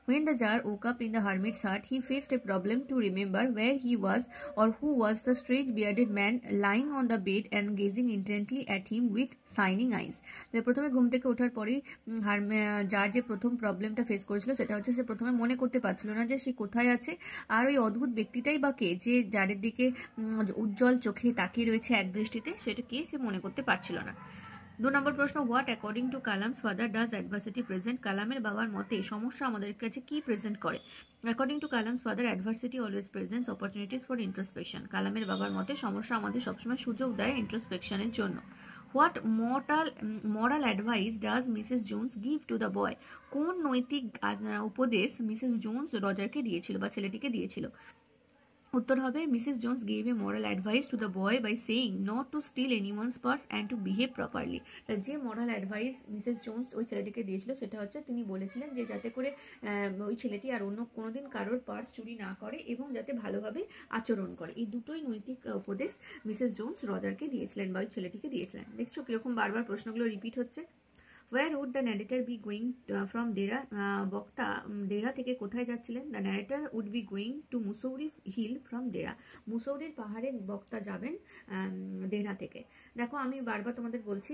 When the jar woke up in the hermit's hut, he faced a problem to remember where he was or who was the strange bearded man lying on the bed and gazing intently at him with shining eyes. প্রথমে ঘুম থেকে ওঠার পরেই যার যে প্রথম প্রবলেমটা face করেছিল সেটা হচ্ছে সে প্রথমে মনে করতে পারছিল না যে সে কোথায় আছে, আর ওই অদ্ভুত ব্যক্তিটাই বা কে যে যারের দিকে উজ্জ্বল চোখে তাকিয়ে রয়েছে এক দৃষ্টিতে, সেটা কে সে মনে করতে পারছিল না। 2 নম্বর প্রশ্ন, what according to Kalam's father does adversity present? কালামের বাবার মতে সমস্যা আমাদের কাছে কি প্রেজেন্ট করে? According to Kalam's father adversity always presents opportunities for introspection. কালামের বাবার মতে সমস্যা আমাদের সবসময় সুযোগ দেয় ইন্ট্রোস্পেকশনের জন্য। What moral advice does Mrs Jones give two the বয়? কোন নৈতিক উপদেশ মিসেস জোন্স রজারকে দিয়েছিল বা ছেলেটিকে দিয়েছিল? উত্তর হবে Mrs Jones gave a moral advice to the boy by saying not to steal anyone's purse and to behave properly. যে মরাল অ্যাডভাইস মিসেস জোন্স ওই ছেলেটিকে দিয়েছিল সেটা হচ্ছে তিনি বলেছিলেন যে যাতে করে ওই ছেলেটি আর অন্য কোনোদিন কারোর পার্স চুরি না করে এবং যাতে ভালোভাবে আচরণ করে। এই দুটোই নৈতিক উপদেশ মিসেস জোন্স রজারকে দিয়েছিলেন বা ওই ছেলেটিকে দিয়েছিলেন। দেখছো কিরকম বারবার প্রশ্নগুলো রিপিট হচ্ছে। Where would the narrator be going from Dera? বক্তা ডেরা থেকে কোথায় যাচ্ছিলেন? The narrator would be going to Mussoorie Hill from Dera. মুসৌরির পাহাড়ে বক্তা যাবেন ডেরা থেকে। দেখো আমি বারবার তোমাদের বলছি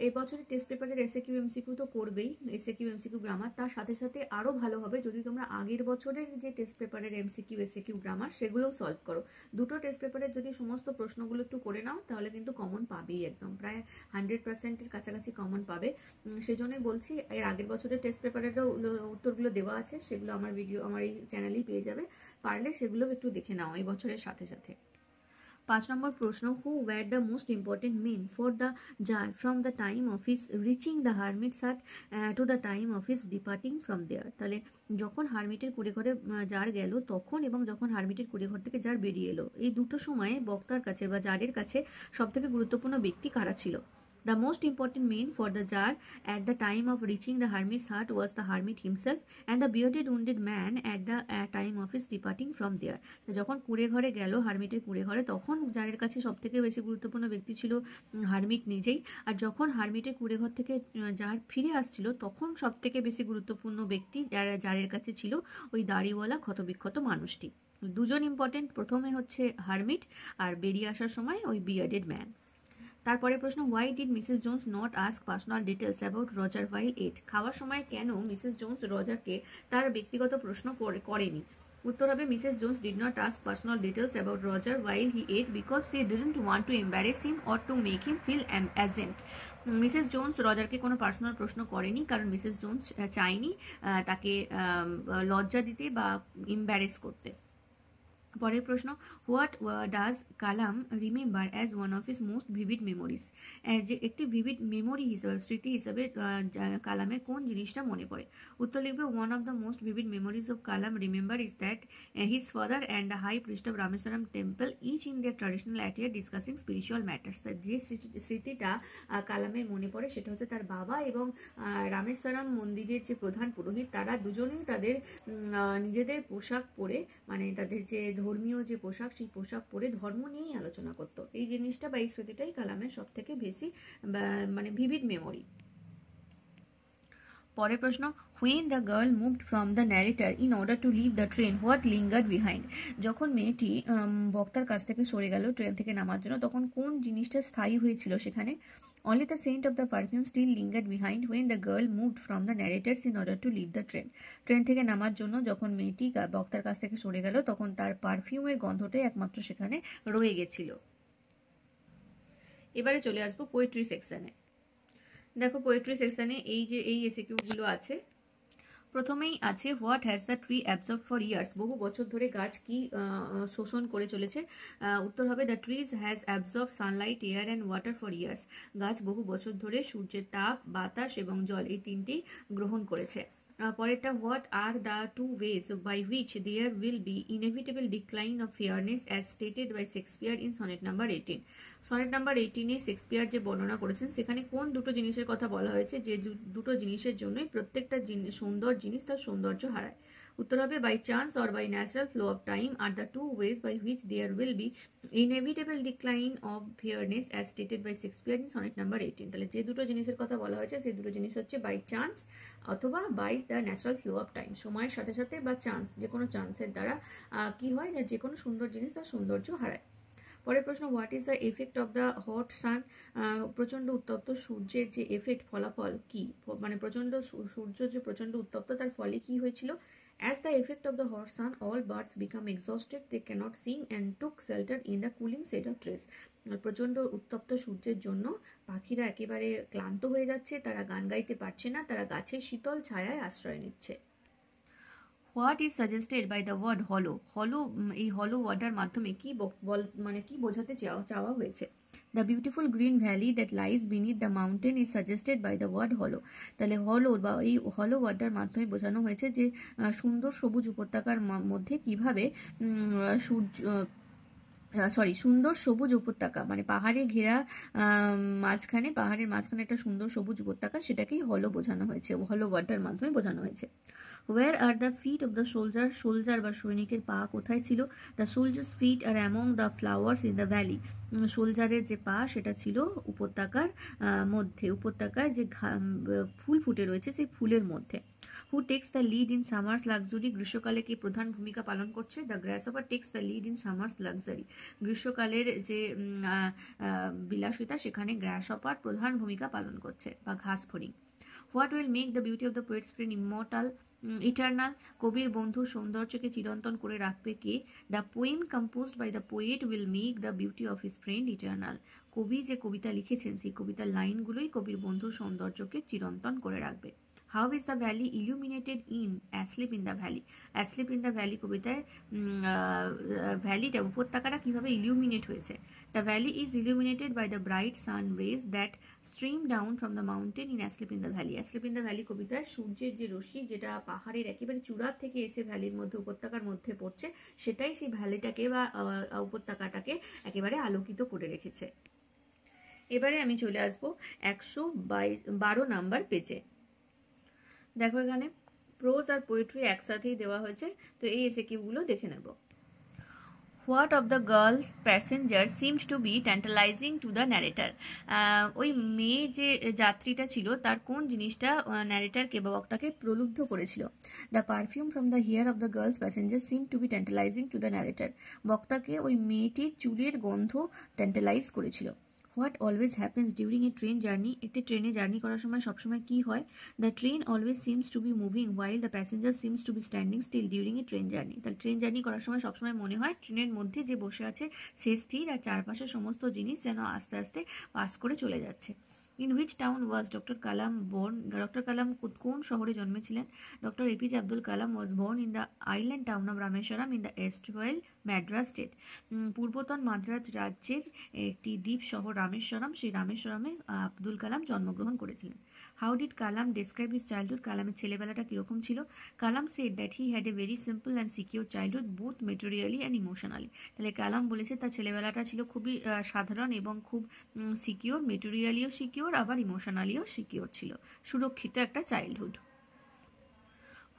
এই বছরের টেস্ট পেপারের এসএকিউ এমসিকিউ তো করবেই, এসএকিউ এমসিকিউ গ্রামার, তার সাথে সাথে আরও ভালো হবে যদি তোমরা আগের বছরের যে টেস্ট পেপারের এমসিকিউ এসএকিউ গ্রামার সেগুলোও সলভ করো। দুটো টেস্ট পেপারের যদি সমস্ত প্রশ্নগুলো একটু করে নাও তাহলে কিন্তু কমন পাবেই, একদম প্রায় 100%-এর কাছাকাছি কমন পাবে। সেজন্যই বলছি এর আগের বছরের টেস্ট পেপারেরও উত্তরগুলো দেওয়া আছে, সেগুলো আমার এই চ্যানেলেই পেয়ে যাবে, পারলে সেগুলো একটু দেখে নাও এই বছরের সাথে সাথে। 5 নম্বর প্রশ্ন, who were the most important men for the tsar from the time of his reaching the hermit's hut to the time of his departing from there? তাহলে যখন হারমিটের কুড়েঘরে জার গেল তখন এবং যখন হারমিটের কুড়েঘর থেকে জার বেরিয়ে এলো, এই দুটো সময়ে বক্তার কাছে বা জারের কাছে সবথেকে গুরুত্বপূর্ণ ব্যক্তি কারা ছিল? The most important man for the jar at the time of reaching the hermit's hut was the hermit himself and the bearded wounded man at the time of his departing from there. যখন কুড়ে ঘরে গেল হারমিটের কুড়ে ঘরে তখন জারের কাছে সবথেকে বেশি গুরুত্বপূর্ণ ব্যক্তি ছিল হারমিট নিজেই, আর যখন হারমিটের কুড়ে ঘর থেকে জার ফিরে আসছিল তখন সবথেকে বেশি গুরুত্বপূর্ণ ব্যক্তি জারের কাছে ছিল ওই দাড়িওয়ালা ক্ষতবিক্ষত মানুষটি। দুজন ইম্পর্টেন্ট, প্রথমে হচ্ছে হারমিট আর বেরিয়ে আসার সময় ওই বিয়ার্ডেড ম্যান। তারপরে প্রশ্ন, why did Mrs Jones not ask personal details about Roger while ate? খাওয়ার সময় কেন মিসেস জোন্স রজারকে তার ব্যক্তিগত প্রশ্ন করেনি? উত্তর হবে Mrs Jones did not ask personal details about Roger while he ate because she didn't want to embarrass him or to make him feel agent. Mrs Jones রজারকে কোনো পার্সোনাল প্রশ্ন করেনি কারণ মিসেস জোন্স চায়নি তাকে লজ্জা দিতে বা এম্বারেস করতে। পরের প্রশ্ন, what does Kalam remember as one of his most vivid memories? যে একটি ভিভিড মেমোরি হিসাবে স্মৃতি হিসাবে কালামের কোন জিনিসটা মনে পড়ে? উত্তর লিখবে one of the most vivid memories of Kalam remember is that his father and the high priest of Rameswaram temple each in their traditional attire discussing spiritual matters. যে স্মৃতিটা কালামের মনে পড়ে সেটা হচ্ছে তার বাবা এবং রামেশ্বরম মন্দিরের যে প্রধান পুরোহিত তারা দুজনেই তাদের নিজেদের পোশাক পরে, মানে তাদের যে ধর্মীয় যে পোশাক সেই পোশাক পরে ধর্ম নিয়েই আলোচনা করতো। এই জিনিসটা বা এই স্মৃতিটাই কালামের সব থেকে বেশি মানে ভিভিড মেমোরি। পরের প্রশ্ন, when the girl moved from the narrator in order to leave the train what lingered behind? যখন মেয়েটি বক্তার কাছ থেকে সরে গেল ট্রেন থেকে নামার জন্য তখন কোন জিনিসটা স্থায়ী হয়েছিল সেখানে? Only the scent of the perfume still lingered behind when the girl moved from the narrators in order to leave the train. Train থেকে নামার জন্য যখন মেয়েটি বক্তার কাছ থেকে সরে গেল তখন তার পারফিউমের গন্ধটাই একমাত্র সেখানে রয়ে গেছিল। এবারে চলে আসবো পোয়েট্রি সেকশনে। দেখো পোয়েট্রি সেকশনে এই এসএকিউগুলো আছে। প্রথমেই আছে what has the tree absorb for years? বহু বছর ধরে গাছ কি শোষণ করে চলেছে? উত্তর হবে the trees has absorb Sunlight air and water for years. গাছ বহু বছর ধরে সূর্যের তাপ, বাতাস এবং জল এই তিনটি গ্রহণ করেছে। পরেরটা, what are the two ways by which there will be inevitable decline of fairness as stated by Shakespeare in sonnet number 18? Sonnet number 18-এ শেক্সপিয়ার যে বর্ণনা করেছেন সেখানে কোন দুটো জিনিসের কথা বলা হয়েছে যে দুটো জিনিসের জন্যই প্রত্যেকটা সুন্দর জিনিস তার সৌন্দর্য হারায়? উত্তর হবে by chance or by natural flow of time are the two ways by which there will be inevitable decline of fairness as stated by Shakespeare in sonnet number 18। তাহলে যে দুটো জিনিসের কথা বলা হয়েছে সেই দুটো জিনিস হচ্ছে বাই চান্স অথবা by the natural flow of time, সময়ের সাথে সাথে বা চান্স, যে কোনো চান্সের দ্বারা কি হয় যে কোনো সুন্দর জিনিস তার সৌন্দর্য হারায়। পরের প্রশ্ন, what is the effect of the hot sun? প্রচণ্ড উত্তপ্ত সূর্যের যে এফেক্ট, ফলাফল কি, মানে প্রচণ্ড সূর্য যে প্রচণ্ড উত্তপ্ত তার ফলে কি হয়েছিল? As the effect of the hot sun, all birds become exhausted, they cannot sing and took shelter in the cooling shade of trees. প্রচণ্ড উত্তপ্ত সূর্যের জন্য পাখিরা একেবারে ক্লান্ত হয়ে যাচ্ছে, তারা গান গাইতে পারছে না, তারা গাছের শীতল ছায়ায় আশ্রয় নিচ্ছে। What is suggested by the word hollow? Hollow, এই হলো ওয়ার্ডার মাধ্যমে কি মানে কি বোঝাতে চাওয়া হয়েছে? The beautiful green valley that lies beneath the mountain is suggested by the word hollow. তাহলে হলো বা এই হলো ওয়ার্ডার মাধ্যমে বোঝানো হয়েছে যে সুন্দর সবুজ উপত্যকার মধ্যে কিভাবে সুন্দর সবুজ উপত্যকা, মানে পাহাড়ে ঘেরা পাহাড়ের মাঝখানে একটা সুন্দর সবুজ উপত্যকা, সেটাকেই হলো বোঝানো হয়েছে, হলো ওয়ার্ডার মাধ্যমে বোঝানো হয়েছে। Where are the feet of the soldier? Soldier বা সৈনিকের পা কোথায় ছিল? The soldier's feet are among the flowers in the valley. সোলজারের যে পা সেটা ছিল উপত্যকার মধ্যে, উপত্যকায় যে ফুল ফুটে রয়েছে সেই ফুলের মধ্যে। Who takes the lead in summer's luxury? গ্রীষ্মকালে কি প্রধান ভূমিকা পালন করছে? The grasshopper takes the lead in summer's luxury. গ্রীষ্মকালের যে বিলাসিতা সেখানে গ্রাসহপার প্রধান ভূমিকা পালন করছে বা ঘাস ফড়িং। What will make the beauty of the poet's friend immortal? Eternal, কবির বন্ধুর সৌন্দর্যকে চিরন্তন করে রাখবে কে? The poem composed by the poet will make the beauty of his friend eternal. কবি যে কবিতা লিখেছেন সেই কবিতার লাইনগুলোই কবির বন্ধুর সৌন্দর্যকে চিরন্তন করে রাখবে। How is the valley illuminated in asleep in the valley? Asleep in the valley কবিতায় ভ্যালিটা, উপত্যকাটা কিভাবে ইলুমিনেট হয়েছে? The valley is illuminated by the bright sun rays that stream down from the mountain in asleep in the valley. Asleep in the valley কবিতায় সূর্যের যে রশ্মি যেটা পাহাড়ের একেবারে চূড়ার থেকে এসে ভ্যালির মধ্যে উপত্যকার মধ্যে পড়ছে, সেটাই সেই ভ্যালিটাকে বা উপত্যকাটাকে একেবারে আলোকিত করে রেখেছে। এবারে আমি চলে আসবো 112 নাম্বার পেজে। দেখো এখানে প্রোজ আর পোয়েট্রি একসাথেই দেওয়া হয়েছে, তো এই এসএকিউগুলো দেখে নেব। What of the girl's passenger seemed to be ট্যান্টালাইজিং to the narrator? ওই মেয়ে যে যাত্রীটা ছিল তার কোন জিনিসটা ন্যারেটারকে বা বক্তাকে প্রলুব্ধ করেছিল? The perfume from the hair of the girl's passenger seem to be ট্যান্টালাইজিং to the narrator. বক্তাকে ওই মেয়েটির চুলের গন্ধ ট্যান্টালাইজ করেছিল। What always happens during a train journey? একটি ট্রেনে জার্নি করার সময় সবসময় কি হয়? The train always seems to be moving while the passenger seems to be standing still during a train journey. তাহলে ট্রেন জার্নি করার সময় সবসময় মনে হয় ট্রেনের মধ্যে যে বসে আছে সে স্থির, আর চারপাশের সমস্ত জিনিস যেন আস্তে আস্তে পাস করে চলে যাচ্ছে। In which town was doctor Kalam born? Doctor Kalam কোন শহরে জন্মেছিলেন? Doctor APJ Abdul Kalam was born in the island town of Rameswaram in the erstwhile Madras state. পূর্বতন মাদ্রাজ রাজ্যের একটি দ্বীপ শহর রামেশ্বরম, সেই রামেশ্বরমে আব্দুল কালাম জন্মগ্রহণ করেছিলেন। How did Kalam describe his childhood? কালামের ছেলেবেলাটা কীরকম ছিল? Kalam said that he had a very simple and secure childhood both materially and emotionally. তাহলে কালাম বলেছে তার ছেলেবেলাটা ছিল খুবই সাধারণ এবং খুব সিকিউর, মেটেরিয়ালিও সিকিউর আবার ইমোশনালিও সিকিউর ছিল, সুরক্ষিত একটা childhood.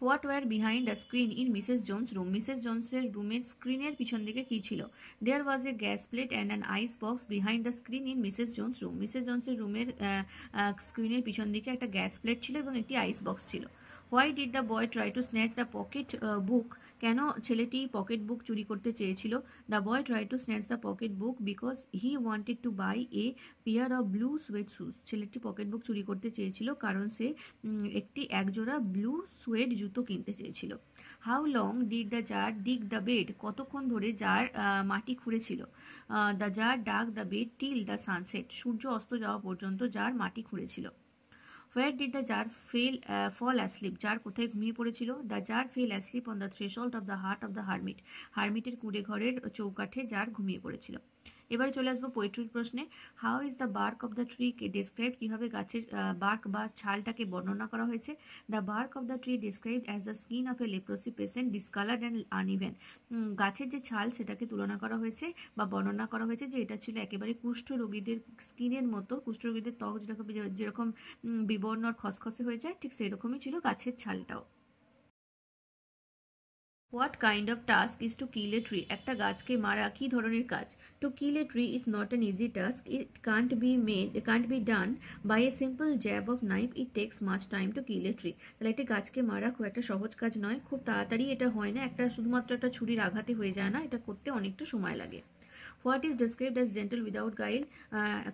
What were behind the screen in Mrs Jones room? Mrs জোনসের রুমের স্ক্রিনের পিছন দিকে কী ছিল? There was a gas plate and an ice box behind the screen in Mrs Jones room. Mrs জোনসের রুমের স্ক্রিনের পিছন দিকে একটা গ্যাস প্লেট ছিল এবং একটি আইস বক্স ছিল। Why did the boy try to snatch the pocket book? কেন ছেলেটি পকেট বুক চুরি করতে চেয়েছিল? The boy try to snatch the pocket book because he wanted to buy a pair of blue suede shoes. ছেলেটি pocket book চুরি করতে চেয়েছিল কারণ সে একজোড়া ব্লু সুয়েড জুতো কিনতে চেয়েছিল। How long did the tsar dig the bed? কতক্ষণ ধরে জার মাটি খুঁড়েছিল? The tsar dug the bed till the sunset. সূর্য অস্ত যাওয়া পর্যন্ত জার মাটি খুঁড়েছিল। Where did the tsar fall asleep? Tsar কোথায় ঘুমিয়ে পড়েছিল? The tsar fell asleep on the threshold of the hut of the hermit. হারমিটের কুঁড়ে ঘরের চৌকাঠে জার ঘুমিয়ে পড়েছিল। এবারে চলে আসবো পোয়েট্রির প্রশ্নে। How is the bark of the tree describe? কীভাবে গাছের বার্ক বা ছালটাকে বর্ণনা করা হয়েছে? The bark of the tree described as the skin of a leprosy patient discoloured and uneven. গাছের যে ছাল সেটাকে তুলনা করা হয়েছে বা বর্ণনা করা হয়েছে যে এটা ছিল একেবারে কুষ্ঠরোগীদের স্কিনের মতো, কুষ্ঠরোগীদের ত্বক যেরকম বিবর্ণ আর খসখসে হয়ে যায় ঠিক সেরকমই ছিল গাছের ছালটাও। What kind of task is to kill a tree? একটা গাছকে মারা কি ধরনের কাজ? To kill a tree is not an easy task, it can't be done by a simple jab of knife, it takes much time to kill a tree. তাহলে একটি গাছকে মারা খুব একটা সহজ কাজ নয়, খুব তাড়াতাড়ি এটা হয় না, শুধুমাত্র একটা ছুরির আঘাতে হয়ে যায় না, এটা করতে অনেকটা সময় লাগে। What is described as gentle without guile?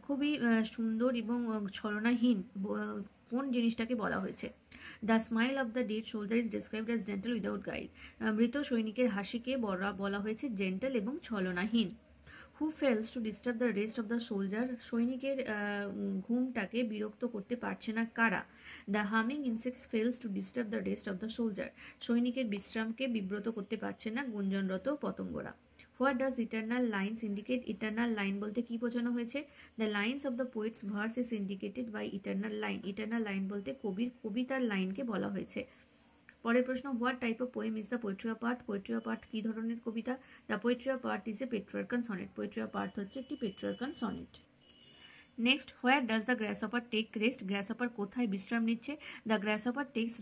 খুবই সুন্দর এবং ছলনাহীন কোন জিনিসটাকে বলা হয়েছে? The smile of the dead soldier is described as gentle without guile. মৃত সৈনিকের হাসিকে বলা হয়েছে জেন্টল এবং ছলনাহীন। Who fails to disturb the rest of the soldier? সৈনিকের ঘুমটাকে বিরক্ত করতে পারছে না কারা? The humming insects fails to disturb the rest of the soldier. সৈনিকের বিশ্রামকে বিব্রত করতে পারছে না গুঞ্জনরত পতঙ্গরা। What does eternal lines indicate? Eternal line বলতে কি বোঝানো হয়েছে? The lines of the poet's verse is indicated by eternal line. Eternal line বলতে কবিতার লাইনকে বলা হয়েছে। পরের প্রশ্ন, what type of poem is the poetry of earth? Poetry of earth কি ধরনের কবিতা? The poetry of earth is a Petrarchan sonnet. Poetry of earth হচ্ছে একটি Petrarchan sonnet. Next, where does the grasshopper take rest? Grasshopper কোথায় বিশ্রাম নিচ্ছে? The grasshopper takes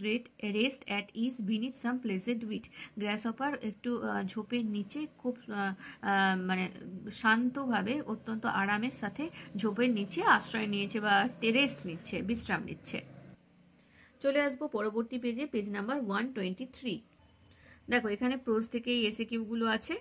rest at ease beneath some pleasant weed. Grasshopper একটু ঝোপের নিচে খুব মানে শান্তভাবে, অত্যন্ত আরামের সাথে ঝোপের নিচে আশ্রয় নিয়েছে বা রেস্ট নিচ্ছে, বিশ্রাম নিচ্ছে। চলে আসবো পরবর্তী পেজে, পেজ নাম্বার 123। দেখো এখানে প্রোজ থেকে এসএকিউগুলো আছে।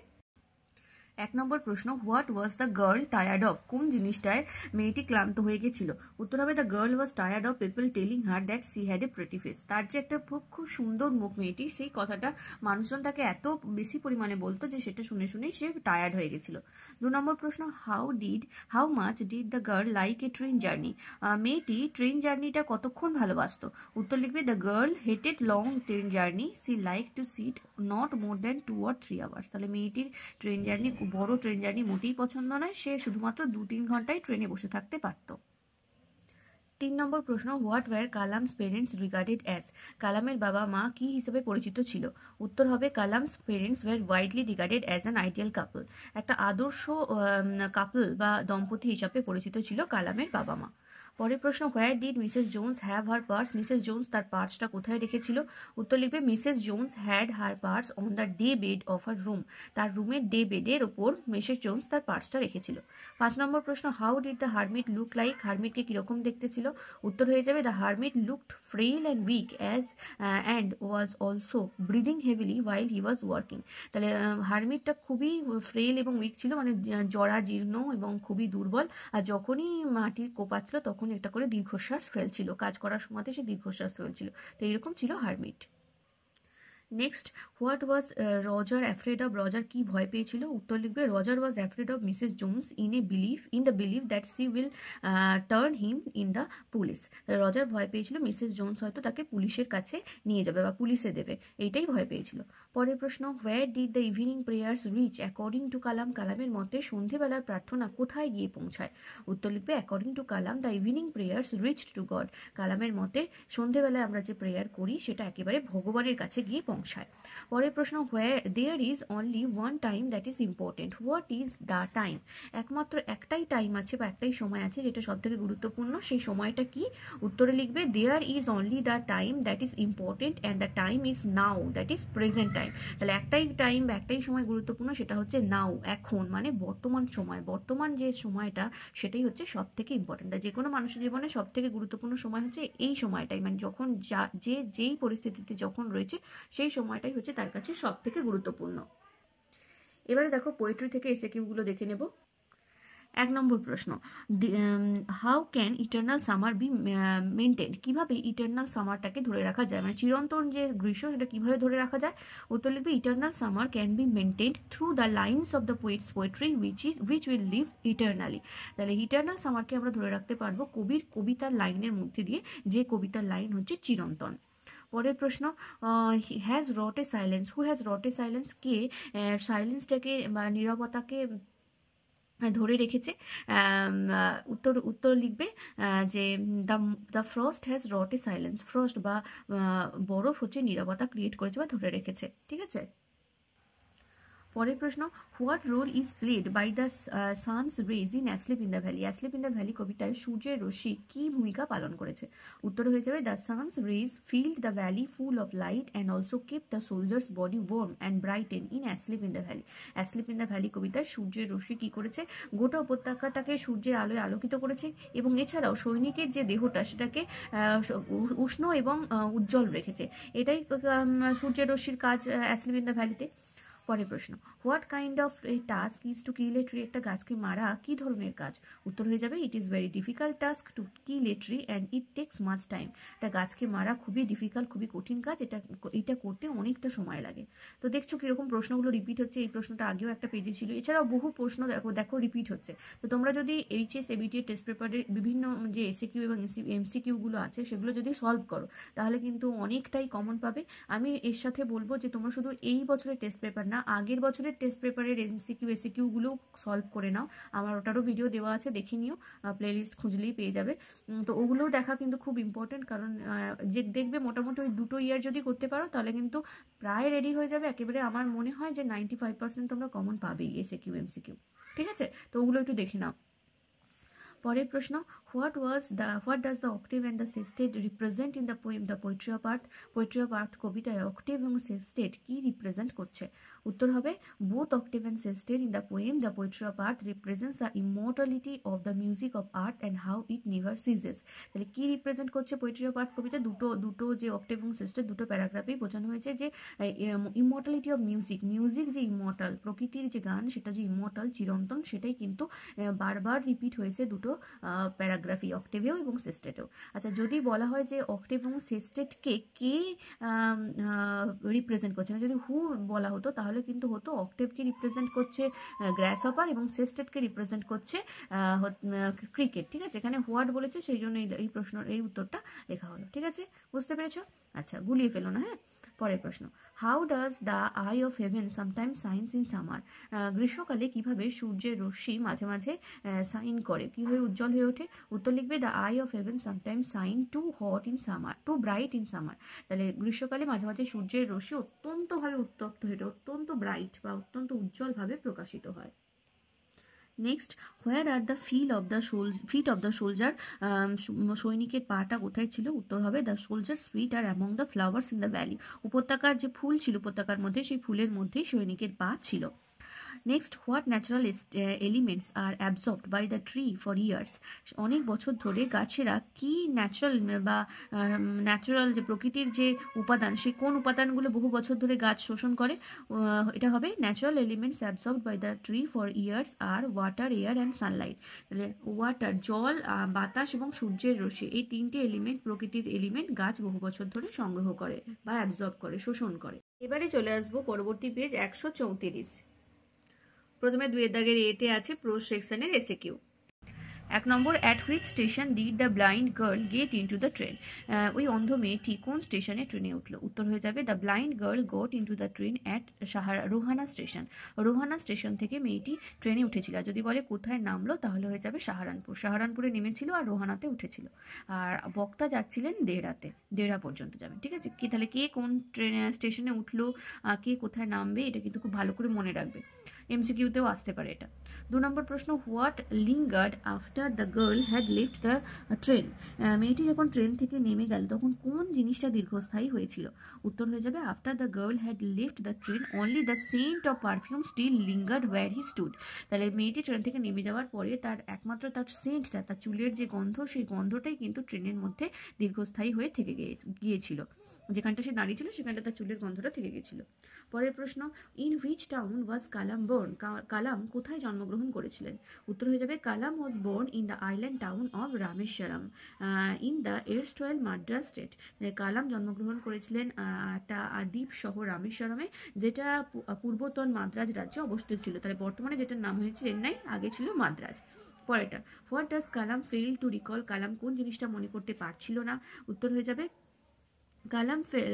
1 নম্বর প্রশ্ন, what was the girl tired of? কোন জিনিসটায় মেয়েটি ক্লান্ত হয়ে গেছিল? উত্তর হবে the girl was tired of people telling her that she had a pretty face. তার যে একটা খুব সুন্দর মুখ মেয়েটি, সেই কথাটা মানুষজন তাকে এত বেশি পরিমাণে বলতো যে সেটা শুনে শুনেই সে টায়ার্ড হয়ে গেছিল। 2 নম্বর প্রশ্ন, how much did the girl like a train journey? মেয়েটি ট্রেন জার্নিটা কতক্ষণ ভালোবাসতো? উত্তর লিখবে the girl hated long train journey, she like to sit not more than 2 or 3 hours। তাহলে মেয়েটির ট্রেন জার্নি, বড় ট্রেন জার্নি মোটেই পছন্দ নয়, সে শুধুমাত্র 2-3 ঘন্টায় ট্রেনে বসে থাকতে পারত। 3 নম্বর প্রশ্ন, what were Kalam's parents regarded as? কালামের বাবা মা কি হিসেবে পরিচিত ছিল? উত্তর হবে Kalam's parents were widely regarded as an ideal couple. একটা আদর্শ কাপল বা দম্পতি হিসাবে পরিচিত ছিল কালামের বাবা মা। পরের প্রশ্ন, where did Mrs Jones have her purse? Mrs Jones তার পার্সটা কোথায় রেখেছিল? উত্তর লিখবে Mrs Jones had her purse on the day bed of her room. তার রুমের ডে বেডের ওপর মিসেস জোন্স তার পার্সটা রেখেছিল। 5 নম্বর প্রশ্ন, how did the hermit look like? হারমিটকে কীরকম দেখতে ছিল? উত্তর হয়ে যাবে the hermit looked frail and weak and was also breathing heavily while he was working. তাহলে হারমিটটা খুবই ফ্রেইল এবং উইক ছিল, মানে জরা জীর্ণ এবং খুবই দুর্বল, আর যখনই মাটি কোপাচ্ছিল তখন একটা করে দীর্ঘশ্বাস ফেলছিল, কাজ করার সময়তে সে দীর্ঘশ্বাস ফেলছিল। তো এইরকম ছিল hermit. Next, what was Roger afraid of? Roger কি ভয় পেয়েছিল? উত্তর লিখবে Roger was afraid of Mrs Jones in the believe that she will turn him in the police. Roger ভয় পেয়েছিল মিসেস জোন্স হয়তো তাকে পুলিশের কাছে নিয়ে যাবে বা পুলিশে দেবে, এইটাই ভয় পেয়েছিল। পরের প্রশ্ন, where did the evening prayers reach according to Kalam? কালামের মতে সন্ধেবেলার প্রার্থনা কোথায় গিয়ে পৌঁছায়? উত্তর লিখবে according to Kalam the evening prayers reach to God. কালামের মতে সন্ধেবেলায় আমরা যে প্রেয়ার করি সেটা একেবারে ভগবানের কাছে গিয়ে পৌঁছায়। পরের প্রশ্ন, where there is only one time that is important? What is the time? একমাত্র একটাই টাইম আছে বা একটাই সময় আছে যেটা সব থেকে গুরুত্বপূর্ণ, সেই সময়টা কি? উত্তরে লিখবে there is only the time that is important and the time is now, that is present time. তাহলে একটাই টাইম বা একটাই সময় গুরুত্বপূর্ণ, সেটা হচ্ছে নাও, এখন, মানে বর্তমান সময়। বর্তমান যে সময়টা সেটাই হচ্ছে সব থেকে ইম্পর্টেন্ট। যে কোনো মানুষের জীবনে সব থেকে গুরুত্বপূর্ণ সময় হচ্ছে এই সময়টাই, মানে যখন যেই পরিস্থিতিতে যখন রয়েছে সেই সময়টাই হচ্ছে তার কাছে সব থেকে গুরুত্বপূর্ণ। এবারে দেখো পোয়েট্রি থেকে এসএকিউগুলো দেখে নেব। 1 নম্বর প্রশ্ন, how can eternal summer B maintain? কিভাবে ইটার্নাল সামারটাকে ধরে রাখা যায়, মানে চিরন্তন যে গ্রীষ্ম সেটা কিভাবে ধরে রাখা যায়? উত্তর লিখবে eternal summer can be maintained through the lines of the poet's poetry which will live eternally. তাহলে ইটার্নাল সামারকে আমরা ধরে রাখতে পারবো কবির কবিতার লাইনের মধ্যে দিয়ে, যে কবিতার লাইন হচ্ছে চিরন্তন। পরের প্রশ্ন, has wrought a silence? Who has wrought a silence? কে সাইলেন্সটাকে বা নীরবতাকে ধরে রেখেছে? উত্তর লিখবে যে the frost has wrought a silence. Frost বা বরফ হচ্ছে নীরবতা ক্রিয়েট করেছে বা ধরে রেখেছে। ঠিক আছে। পরের প্রশ্ন, what role is played by the sun's rays in asleep in the valley? Asleep in the valley কবিতায় সূর্যের রশ্মি কী ভূমিকা পালন করেছে? উত্তর হয়ে যাবে the sun's rays filled the valley full of light and also keep the soldier's body warm and brighten in asleep in the valley. Asleep in the valley কবিতায় সূর্যের রশ্মি কী করেছে? গোটা উপত্যকাটাকে সূর্যের আলোয় আলোকিত করেছে এবং এছাড়াও সৈনিকের যে দেহটা সেটাকে উষ্ণ এবং উজ্জ্বল রেখেছে। এটাই সূর্যের রশ্মির কাজ অ্যাসলিপ ইন দ্য ভ্যালিতে। পরের প্রশ্ন, what kind of A task is to kill a tree? একটা গাছকে মারা কি ধরনের কাজ? উত্তর হয়ে যাবে it is very difficult task to kill a tree and it takes much time. একটা গাছকে মারা খুবই ডিফিকাল্ট, খুবই কঠিন কাজ, এটা করতে অনেকটা সময় লাগে। তো দেখছো কিরকম প্রশ্নগুলো রিপিট হচ্ছে। এই প্রশ্নটা আগেও একটা পেজে ছিল, এছাড়াও বহু প্রশ্ন দেখো রিপিট হচ্ছে। তো তোমরা যদি এইচএস এবিটি টেস্ট পেপারের বিভিন্ন যে এসএকিউ এবং এমসিকিউগুলো আছে সেগুলো যদি সলভ করো তাহলে কিন্তু অনেকটাই কমন পাবে। আমি এর সাথে বলবো যে তোমরা শুধু এই বছরের টেস্ট পেপার না, আগের বছরের টেস্ট পেপারের এসিকিউগুলো সলভ করে নাও। আমার ওটারও ভিডিও দেওয়া আছে, দেখে নিও, প্লেলিস্ট খুঁজলেই পেয়ে যাবে। তো ওগুলোও দেখা কিন্তু খুব ইম্পর্টেন্ট, কারণ যে দেখবে মোটামুটি ওই 2 ইয়ার যদি করতে পারো তাহলে কিন্তু প্রায় রেডি হয়ে যাবে একেবারে। আমার মনে হয় যে 95% তোমরা কমন পাবেই এসএকিউ এমসিকিউ। ঠিক আছে, তো ওগুলো একটু দেখে নাও। পরের প্রশ্ন, what does the octave and the sestet represent in the poem the poetry of earth? Poetry of earth কবিতায় অক্টেভ এবং সেস্টেট কি রিপ্রেজেন্ট করছে? উত্তর হবে both octave and sestet in the poem the poetry of earth represents the immortality of the music of earth and how it never ceases. তাহলে কি represent করছে poetry of আর্থ কবিতা? দুটো যে অক্টেভ এবং সেস্টেট দুটো প্যারাগ্রাফেই বোঝানো হয়েছে যে ইমর্টালিটি অফ মিউজিক যে ইমর্টাল, প্রকৃতির যে গান সেটা যে ইমর্টাল, চিরন্তন, সেটাই কিন্তু বারবার রিপিট হয়েছে দুটো প্যারাগ্রাফি, অক্টেভেও এবং সেস্টেটেও। আচ্ছা, যদি বলা হয় যে অক্টেভ এবং সেস্টেটকে কে রিপ্রেজেন্ট করছে না, যদি হু বলা হতো তাহলে কিন্তু হতো অক্টেভকে রিপ্রেজেন্ট করছে গ্রাসহপার এবং সেস্টেটকে রিপ্রেজেন্ট করছে ক্রিকেট। ঠিক আছে, এখানে হোয়াট বলেছে সেই জন্য এই প্রশ্নের এই উত্তরটা লেখা হলো। ঠিক আছে, বুঝতে পেরেছো? আচ্ছা, গুলিয়ে ফেলো না। হ্যাঁ, পরের প্রশ্ন, how does the eye of heaven sometimes science in summer? গ্রীষ্মকালে কিভাবে সূর্যের রশ্মি মাঝে মাঝে সাইন করে, কীভাবে উজ্জ্বল হয়ে ওঠে? উত্তর লিখবে the eye of heaven sometimes shine too hot in summer, too bright in summer. তাহলে গ্রীষ্মকালে মাঝে মাঝে সূর্যের রশ্মি অত্যন্তভাবে উত্তপ্ত হয়ে অত্যন্ত ব্রাইট বা অত্যন্ত উজ্জ্বলভাবে প্রকাশিত হয়। Next, where are the feet of the soldier? সৈনিকের পাটা কোথায় ছিল? উত্তর হবে the soldier's feet are among the flowers in the valley. উপত্যকার যে ফুল ছিল উপত্যকার মধ্যে, সেই ফুলের মধ্যেই সৈনিকের পা ছিল। Next, what natural elements are absorbed by the tree for years? অনেক বছর ধরে গাছেরা কি ন্যাচারাল যে প্রকৃতির যে উপাদান, সেই কোন উপাদানগুলো বহু বছর ধরে গাছ শোষণ করে? এটা হবে natural elements absorbed by the tree for years are water, air and sunlight. তাহলে ওয়াটার, জল, বাতাস এবং সূর্যের রশ্মি, এই 3টে এলিমেন্ট, প্রকৃতির এলিমেন্ট, গাছ বহু বছর ধরে সংগ্রহ করে বা অ্যাবজর্ব করে, শোষণ করে। এবারে চলে আসবো পরবর্তী পেজ 134। প্রথমে 2 দাগের এতে আছে প্রো সেকশনের SAQ. 1 number, at which station did the blind girl gate into the train? ওই অন্ধ মেয়েটি কোন স্টেশনে ট্রেনে উঠলো? উত্তর হয়ে যাবে the blind girl goat into the train at Rohana station. Rohana station থেকে মেয়েটি ট্রেনে উঠেছিল। যদি বলে কোথায় নামলো তাহলে হয়ে যাবে সাহারানপুর। সাহারানপুরে নেমেছিল আর রোহানাতে উঠেছিল। আর বক্তা যাচ্ছিলেন দেহরা পর্যন্ত যাবেন। ঠিক আছে, কি তাহলে কে কোন স্টেশনে উঠলো, কে কোথায় নামবে, এটা কিন্তু খুব ভালো করে মনে রাখবে, এমসিকিউতেও আসতে পারে এটা। 2 নম্বর প্রশ্ন, what lingered after the girl had left the train? মেয়েটি যখন ট্রেন থেকে নেমে গেল তখন কোন জিনিসটা দীর্ঘস্থায়ী হয়েছিল? উত্তর হয়ে যাবে after the girl had left the train only the scent of perfume still lingered where he stood. তাহলে মেয়েটি ট্রেন থেকে নেমে যাওয়ার পরে একমাত্র তার সেন্টটা, তার চুলের যে গন্ধ, সেই গন্ধটাই কিন্তু ট্রেনের মধ্যে দীর্ঘস্থায়ী হয়ে থেকে গিয়েছিল। যেখানটা সে দাঁড়িয়ে ছিল সেখানটা তার চুলের গন্ধটা থেকে গেছিল। পরের প্রশ্ন, in which town was Kalam born? Kalam কোথায় জন্মগ্রহণ করেছিলেন? উত্তর হয়ে যাবে Kalam was born in the island town of Rameswaram in the erstwhile Madras state. Kalam জন্মগ্রহণ করেছিলেন একটা দ্বীপ শহর রামেশ্বরমে, যেটা পূর্বতন মাদ্রাজ রাজ্যে অবস্থিত ছিল। তাহলে বর্তমানে যেটার নাম হয়েছে চেন্নাই, আগে ছিল মাদ্রাজ। পরেরটা, what does Kalam fail to recall? Kalam কোন জিনিসটা মনে করতে পারছিল না? উত্তর হয়ে যাবে কালাম ফেল,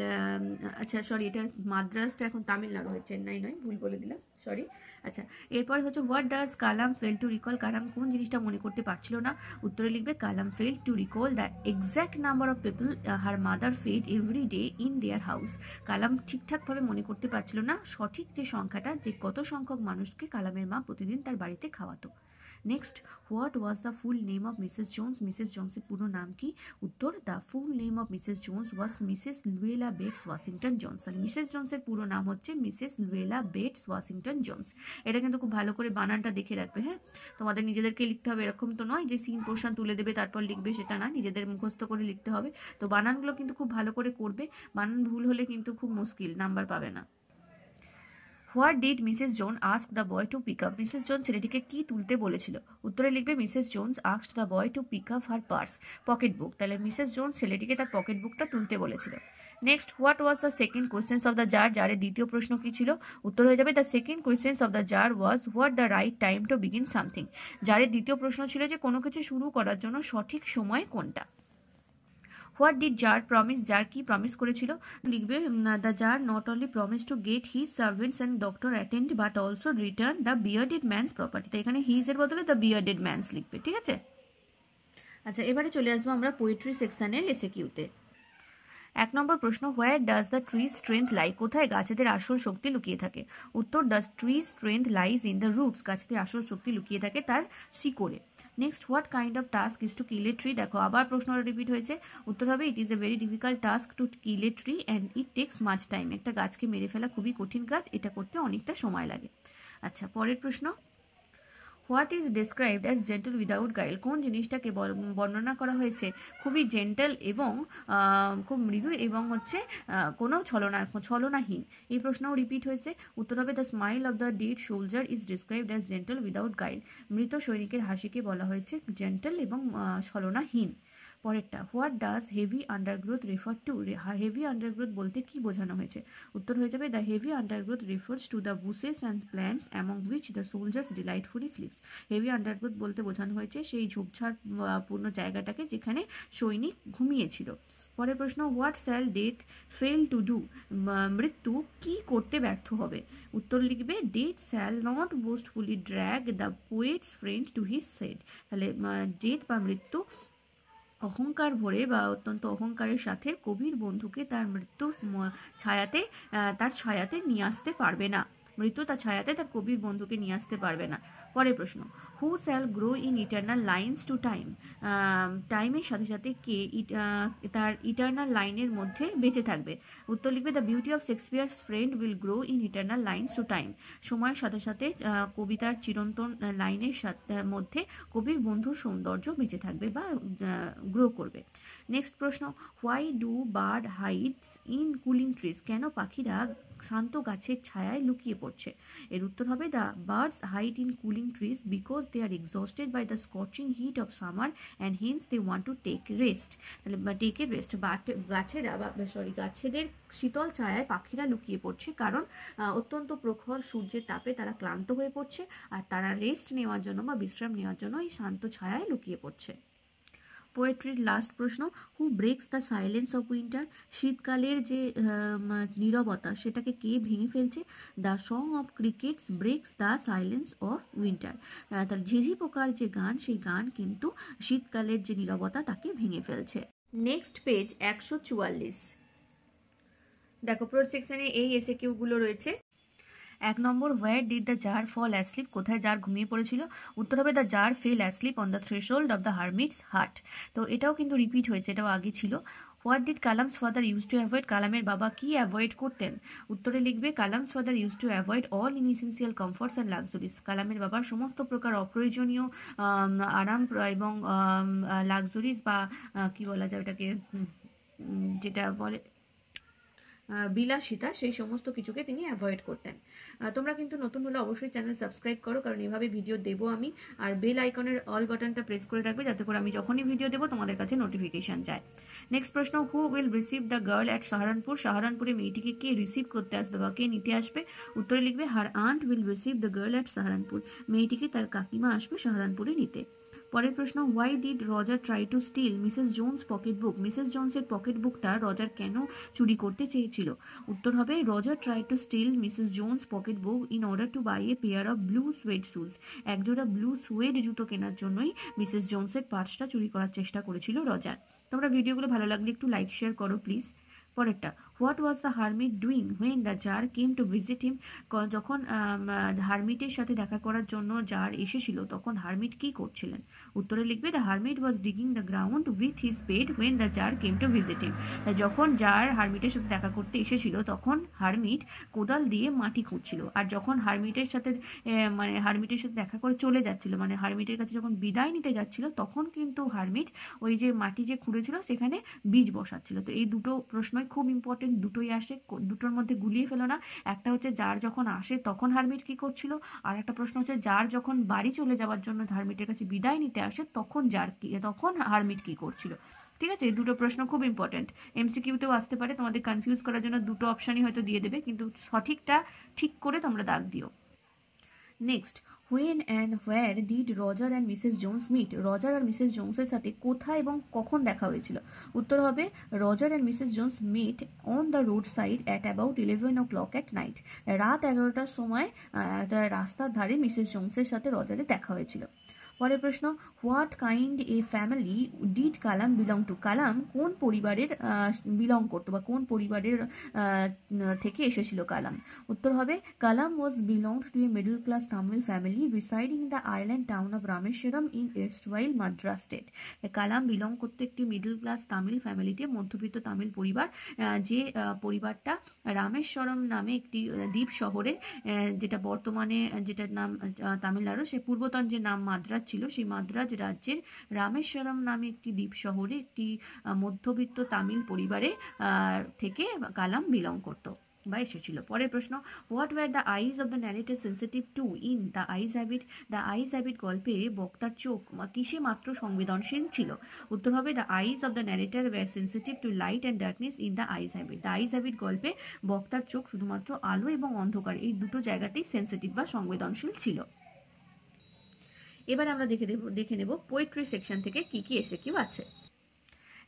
আচ্ছা সরি, এটা মাদ্রাসটা এখন তামিলনাড়ু হয়, চেন্নাই নয়, ভুল বলে দিলাম, সরি। আচ্ছা, এরপর হচ্ছে what does Kalam fail to recall, Kalam কোন জিনিসটা মনে করতে পারছিল না? উত্তরে লিখবে Kalam fail to recall the exact number of people her mother fed every day in their house. Kalam ঠিকঠাকভাবে মনে করতে পারছিল না সঠিক যে সংখ্যাটা, যে কত সংখ্যক মানুষকে কালামের মা প্রতিদিন তার বাড়িতে খাওয়াতো। Next, what was the full name of Mrs Jones, Mrs জোন্সের পুরো নাম কি? উত্তর, the full name of Mrs Jones was Mrs Luella Bates Washington Jones. তাহলে মিসেস জোন্সের পুরো নাম হচ্ছে Mrs Luella Bates Washington Jones. এটা কিন্তু খুব ভালো করে বানানটা দেখে রাখবে, হ্যাঁ। তোমাদের নিজেদেরকে লিখতে হবে, এরকম তো নয় যে সিন পোর্শন তুলে দেবে তারপর লিখবে, সেটা না, নিজেদের মুখস্থ করে লিখতে হবে। তো বানানগুলো কিন্তু খুব ভালো করে করবে, বানান ভুল হলে কিন্তু খুব মুশকিল, নাম্বার পাবে না। What did Mrs Jones ask the boy to pick up, Mrs Jones ছেলেটিকে কি তুলতে বলেছিল? উত্তরে লিখবে Mrs Jones asked the boy to pick up her purse, pocket book. তাহলে মিসেস জোন ছেলেটিকে তার পকেট বুকটা তুলতে বলেছিল। Next, what was the second questions of the tsar, জারের দ্বিতীয় প্রশ্ন কি ছিল? উত্তর হয়ে যাবে the second questions of the tsar was what the right time to begin something. জারের দ্বিতীয় প্রশ্ন ছিল যে কোনো কিছু শুরু করার জন্য সঠিক সময় কোনটা। What did tsar promise, tsar কি প্রমিস করেছিল? লিখবে the tsar not only promise to get his servants and doctor attend but also return the bearded man's property. তাই এখানে হিজ এর বদলে দ্য বিয়ার্ডেড ম্যানস লিখবে, ঠিক আছে। আচ্ছা, এবারে চলে আসবো আমরা পোয়েট্রি সেকশনের এসএকিউতে। 1 নম্বর প্রশ্ন, where does the tree strength lie, কোথায় গাছেদের আসল শক্তি লুকিয়ে থাকে? উত্তর, the tree strength lies in the roots, গাছেদের আসল শক্তি লুকিয়ে থাকে তার শিকড়ে। Next, what kind of task is to kill a tree, দেখো আবার প্রশ্নটা রিপিট হয়েছে। উত্তর হবে it is a very difficult task to kill a tree and it takes much time, একটা গাছকে মেরে ফেলা খুবই কঠিন কাজ, এটা করতে অনেকটা সময় লাগে। আচ্ছা, পরের প্রশ্ন, what is described as gentle without guile, কোন জিনিসটাকে বর্ণনা করা হয়েছে খুবই জেন্টাল এবং খুব মৃদু এবং হচ্ছে কোনো ছলনাহীন? এই প্রশ্নও রিপিট হয়েছে। উত্তর হবে the smile of the dead soldier is described as gentle without guile, মৃত সৈনিকের হাসিকে বলা হয়েছে জেন্টাল এবং ছলনাহীন। পরেরটা, what does heavy undergrowth refer to, heavy undergrowth বলতে কি বোঝানো হয়েছে? উত্তর হয়ে যাবে the heavy undergrowth refers to the bushes and plants among which the soldiers delightfully sleeps. Heavy undergrowth বলতে বোঝানো হয়েছে সেই ঝোপঝাড় পূর্ণ জায়গাটাকে যেখানে সৈনিক ঘুমিয়েছিল। পরের প্রশ্ন, what shall death fail to do, মৃত্যু কি করতে ব্যর্থ হবে? উত্তর লিখবে death shall not boastfully drag the poet's friend to his shade. তাহলে ডেথ বা মৃত্যু অহংকার ভরে বা অত্যন্ত অহংকারের সাথে কবির বন্ধুকে তার মৃত্যুর ছায়াতে তার ছায়াতে নিয়ে আসতে পারবে না, মৃত্যু তার ছায়াতে তার কবির বন্ধুকে নিয়ে আসতে পারবে না। পরের প্রশ্ন, who shall grow in eternal lines to time, টাইমের সাথে সাথে কে তার ইটার্নাল লাইনের মধ্যে বেঁচে থাকবে? উত্তর লিখবে the beauty of Shakespeare friend will grow in eternal lines to time, সময়ের সাথে সাথে কবিতার চিরন্তন লাইনের মধ্যে কবির বন্ধুর সৌন্দর্য বেঁচে থাকবে বা গ্রো করবে। নেক্সট প্রশ্ন, why do bird hides in cooling trees, কেন পাখিরা শান্ত গাছের ছায়ায় লুকিয়ে পড়ছে? এর উত্তর হবে the birds hide in cooling trees because they are exhausted by the scorching heat of summer and hence they want to take rest. তাহলে টেক এ রেস্ট, গাছেরা গাছেদের শীতল ছায়ায় পাখিরা লুকিয়ে পড়ছে কারণ অত্যন্ত প্রখর সূর্যের তাপে তারা ক্লান্ত হয়ে পড়ছে আর তারা রেস্ট নেওয়ার জন্য বা বিশ্রাম নেওয়ার জন্য এই শান্ত ছায়ায় লুকিয়ে পড়ছে। পোয়েট্রির লাস্ট প্রশ্ন, who breaks the silence of winter, শীতকালের যে নীরবতা সেটাকে কে ভেঙে ফেলছে? The song of crickets breaks the silence of winter, তার ঝিঝি পোকার যে গান সেই গান কিন্তু শীতকালের যে নীরবতা তাকে ভেঙে ফেলছে। Next page 144। দেখো প্রোজ সেকশনে এই এসএকিউগুলো রয়েছে। 1 নম্বর, where did the tsar fall asleep, কোথায় জার ঘুমিয়ে পড়েছিল? উত্তর হবে the tsar fell asleep on the threshold of the hermit's hut. তো এটাও কিন্তু রিপিট হয়েছে, এটাও আগে ছিল। What did Kalam's father use to avoid, কালামের বাবা কি অ্যাভয়েড করতেন? উত্তরে লিখবে Kalam's father use to avoid all inessential comforts and luxuries, কালামের বাবার সমস্ত প্রকার অপ্রয়োজনীয় আরাম এবং লাক্সারিজ বা কি বলা যায় ওটাকে, যেটা বলে বিলাসিতা, সেই সমস্ত কিছুকে তিনি অ্যাভয়েড করতেন। তোমরা কিন্তু নতুন হলে অবশ্যই চ্যানেল সাবস্ক্রাইব করো, কারণ এভাবে ভিডিও দেবো আমি। আর বেল আইকনের অল বাটনটা প্রেস করে রাখবে যাতে করে আমি যখনই ভিডিও দেবো তোমাদের কাছে নোটিফিকেশান যায়। নেক্সট প্রশ্ন, who will receive the girl at Saharanpur, সাহারানপুরে মেয়েটিকে কে রিসিভ করতে আসবে বা কে নিতে আসবে? উত্তরে লিখবে her aunt will receive the girl at Saharanpur, মেয়েটিকে তার কাকিমা আসবে সাহারানপুরে নিতে। পরের প্রশ্ন, why did Roger try to steal Mrs Jones pocket book? Mrs জোনসের পকেট বুকটা রজার কেন চুরি করতে চেয়েছিল? উত্তর হবে, Roger try to steal Mrs Jones pocket book in order to buy a pair of blue suede shoes. একজোড়া blue suede জুতো কেনার জন্যই মিসেস জোনসের পার্সটা চুরি করার চেষ্টা করেছিল রজার। তোমরা ভিডিওগুলো ভালো লাগলে একটু লাইক শেয়ার করো প্লিজ। পরেরটা, what was the hermit doing when the tsar came to visit him? যখন হারমিটের সাথে দেখা করার জন্য জার এসেছিল তখন হারমিট কি করছিলেন? উত্তরে লিখবে, the hermit was digging the ground with his spade when the tsar came to visit him. যখন জার হারমিটের সাথে দেখা করতে এসেছিল তখন হারমিট কোদাল দিয়ে মাটি খুঁড়ছিল। আর যখন হারমিটের সাথে দেখা করে চলে যাচ্ছিল, মানে হারমিটের কাছে যখন বিদায় নিতে যাচ্ছিল, তখন কিন্তু হারমিট ওই যে মাটি যে খুঁড়েছিল সেখানে বীজ বসাচ্ছিল। তো এই দুটো প্রশ্নই খুব ইম্পর্টেন্ট, দুটোই আসে, দুটোর মধ্যে গুলিয়ে ফেলো না। একটা হচ্ছে যার যখন আসে তখন হারমিট কি করছিল, আর একটা প্রশ্ন হচ্ছে যার যখন বাড়ি চলে যাওয়ার জন্য হারমিটের কাছে বিদায় নিতে আসে তখন হারমিট কি করছিল। ঠিক আছে, এই দুটো প্রশ্ন খুব ইম্পর্টেন্ট, এমসিকিউতেও আসতে পারে। তোমাদের কনফিউজ করার জন্য দুটো অপশানই হয়তো দিয়ে দেবে, কিন্তু সঠিকটা ঠিক করে তোমরা দাগ দিও। Next, when and where did Roger and Mrs Jones meet? Roger আর মিসেস জোনসের সাথে কোথায় এবং কখন দেখা হয়েছিল? উত্তর হবে, Roger and Mrs Jones meet on the road side at about 11 o'clock at night। রাত 11টার সময় একটা রাস্তার ধারে মিসেস জোনসের সাথে রজারের দেখা হয়েছিল। পরের প্রশ্ন, what kind a family did Kalam belong to? কালাম কোন পরিবারের বিলং করতো বা কোন পরিবারের থেকে এসেছিল কালাম? উত্তর হবে, Kalam was belonged to a middle class Tamil family residing in the island town of Rameswaram in erstwhile Madras state. Kalam belong করতো একটি মিডল ক্লাস তামিল ফ্যামিলিতে, মধ্যবিত্ত তামিল পরিবার, যে পরিবারটা রামেশ্বরম নামে একটি দ্বীপ শহরে, যেটা বর্তমানে যেটার নাম তামিলনাড়ু, সে পূর্বতন যে নাম মাদ্রাজ ছিল, সেই মাদ্রাজ রাজ্যের রামেশ্বরম নামে একটি দ্বীপ শহরে একটি মধ্যবিত্ত তামিল পরিবারে থেকে কালাম বিলং করতো বা এসেছিল। পরের প্রশ্ন, what were the eyes of the narrator sensitive to in the eyes have it? The eyes have it গল্পে বক্তার চোখ কিসে মাত্র সংবেদনশীল ছিল? উত্তর হবে, the eyes of the narrator were sensitive to light and darkness in the eyes have it. The eyes have it গল্পে বক্তার চোখ শুধুমাত্র আলো এবং অন্ধকার, এই দুটো জায়গাতেই সেন্সিটিভ বা সংবেদনশীল ছিল। এবার আমরা দেখে নেব পোয়েট্রি সেকশন থেকে কি কি এসএকিউ আছে।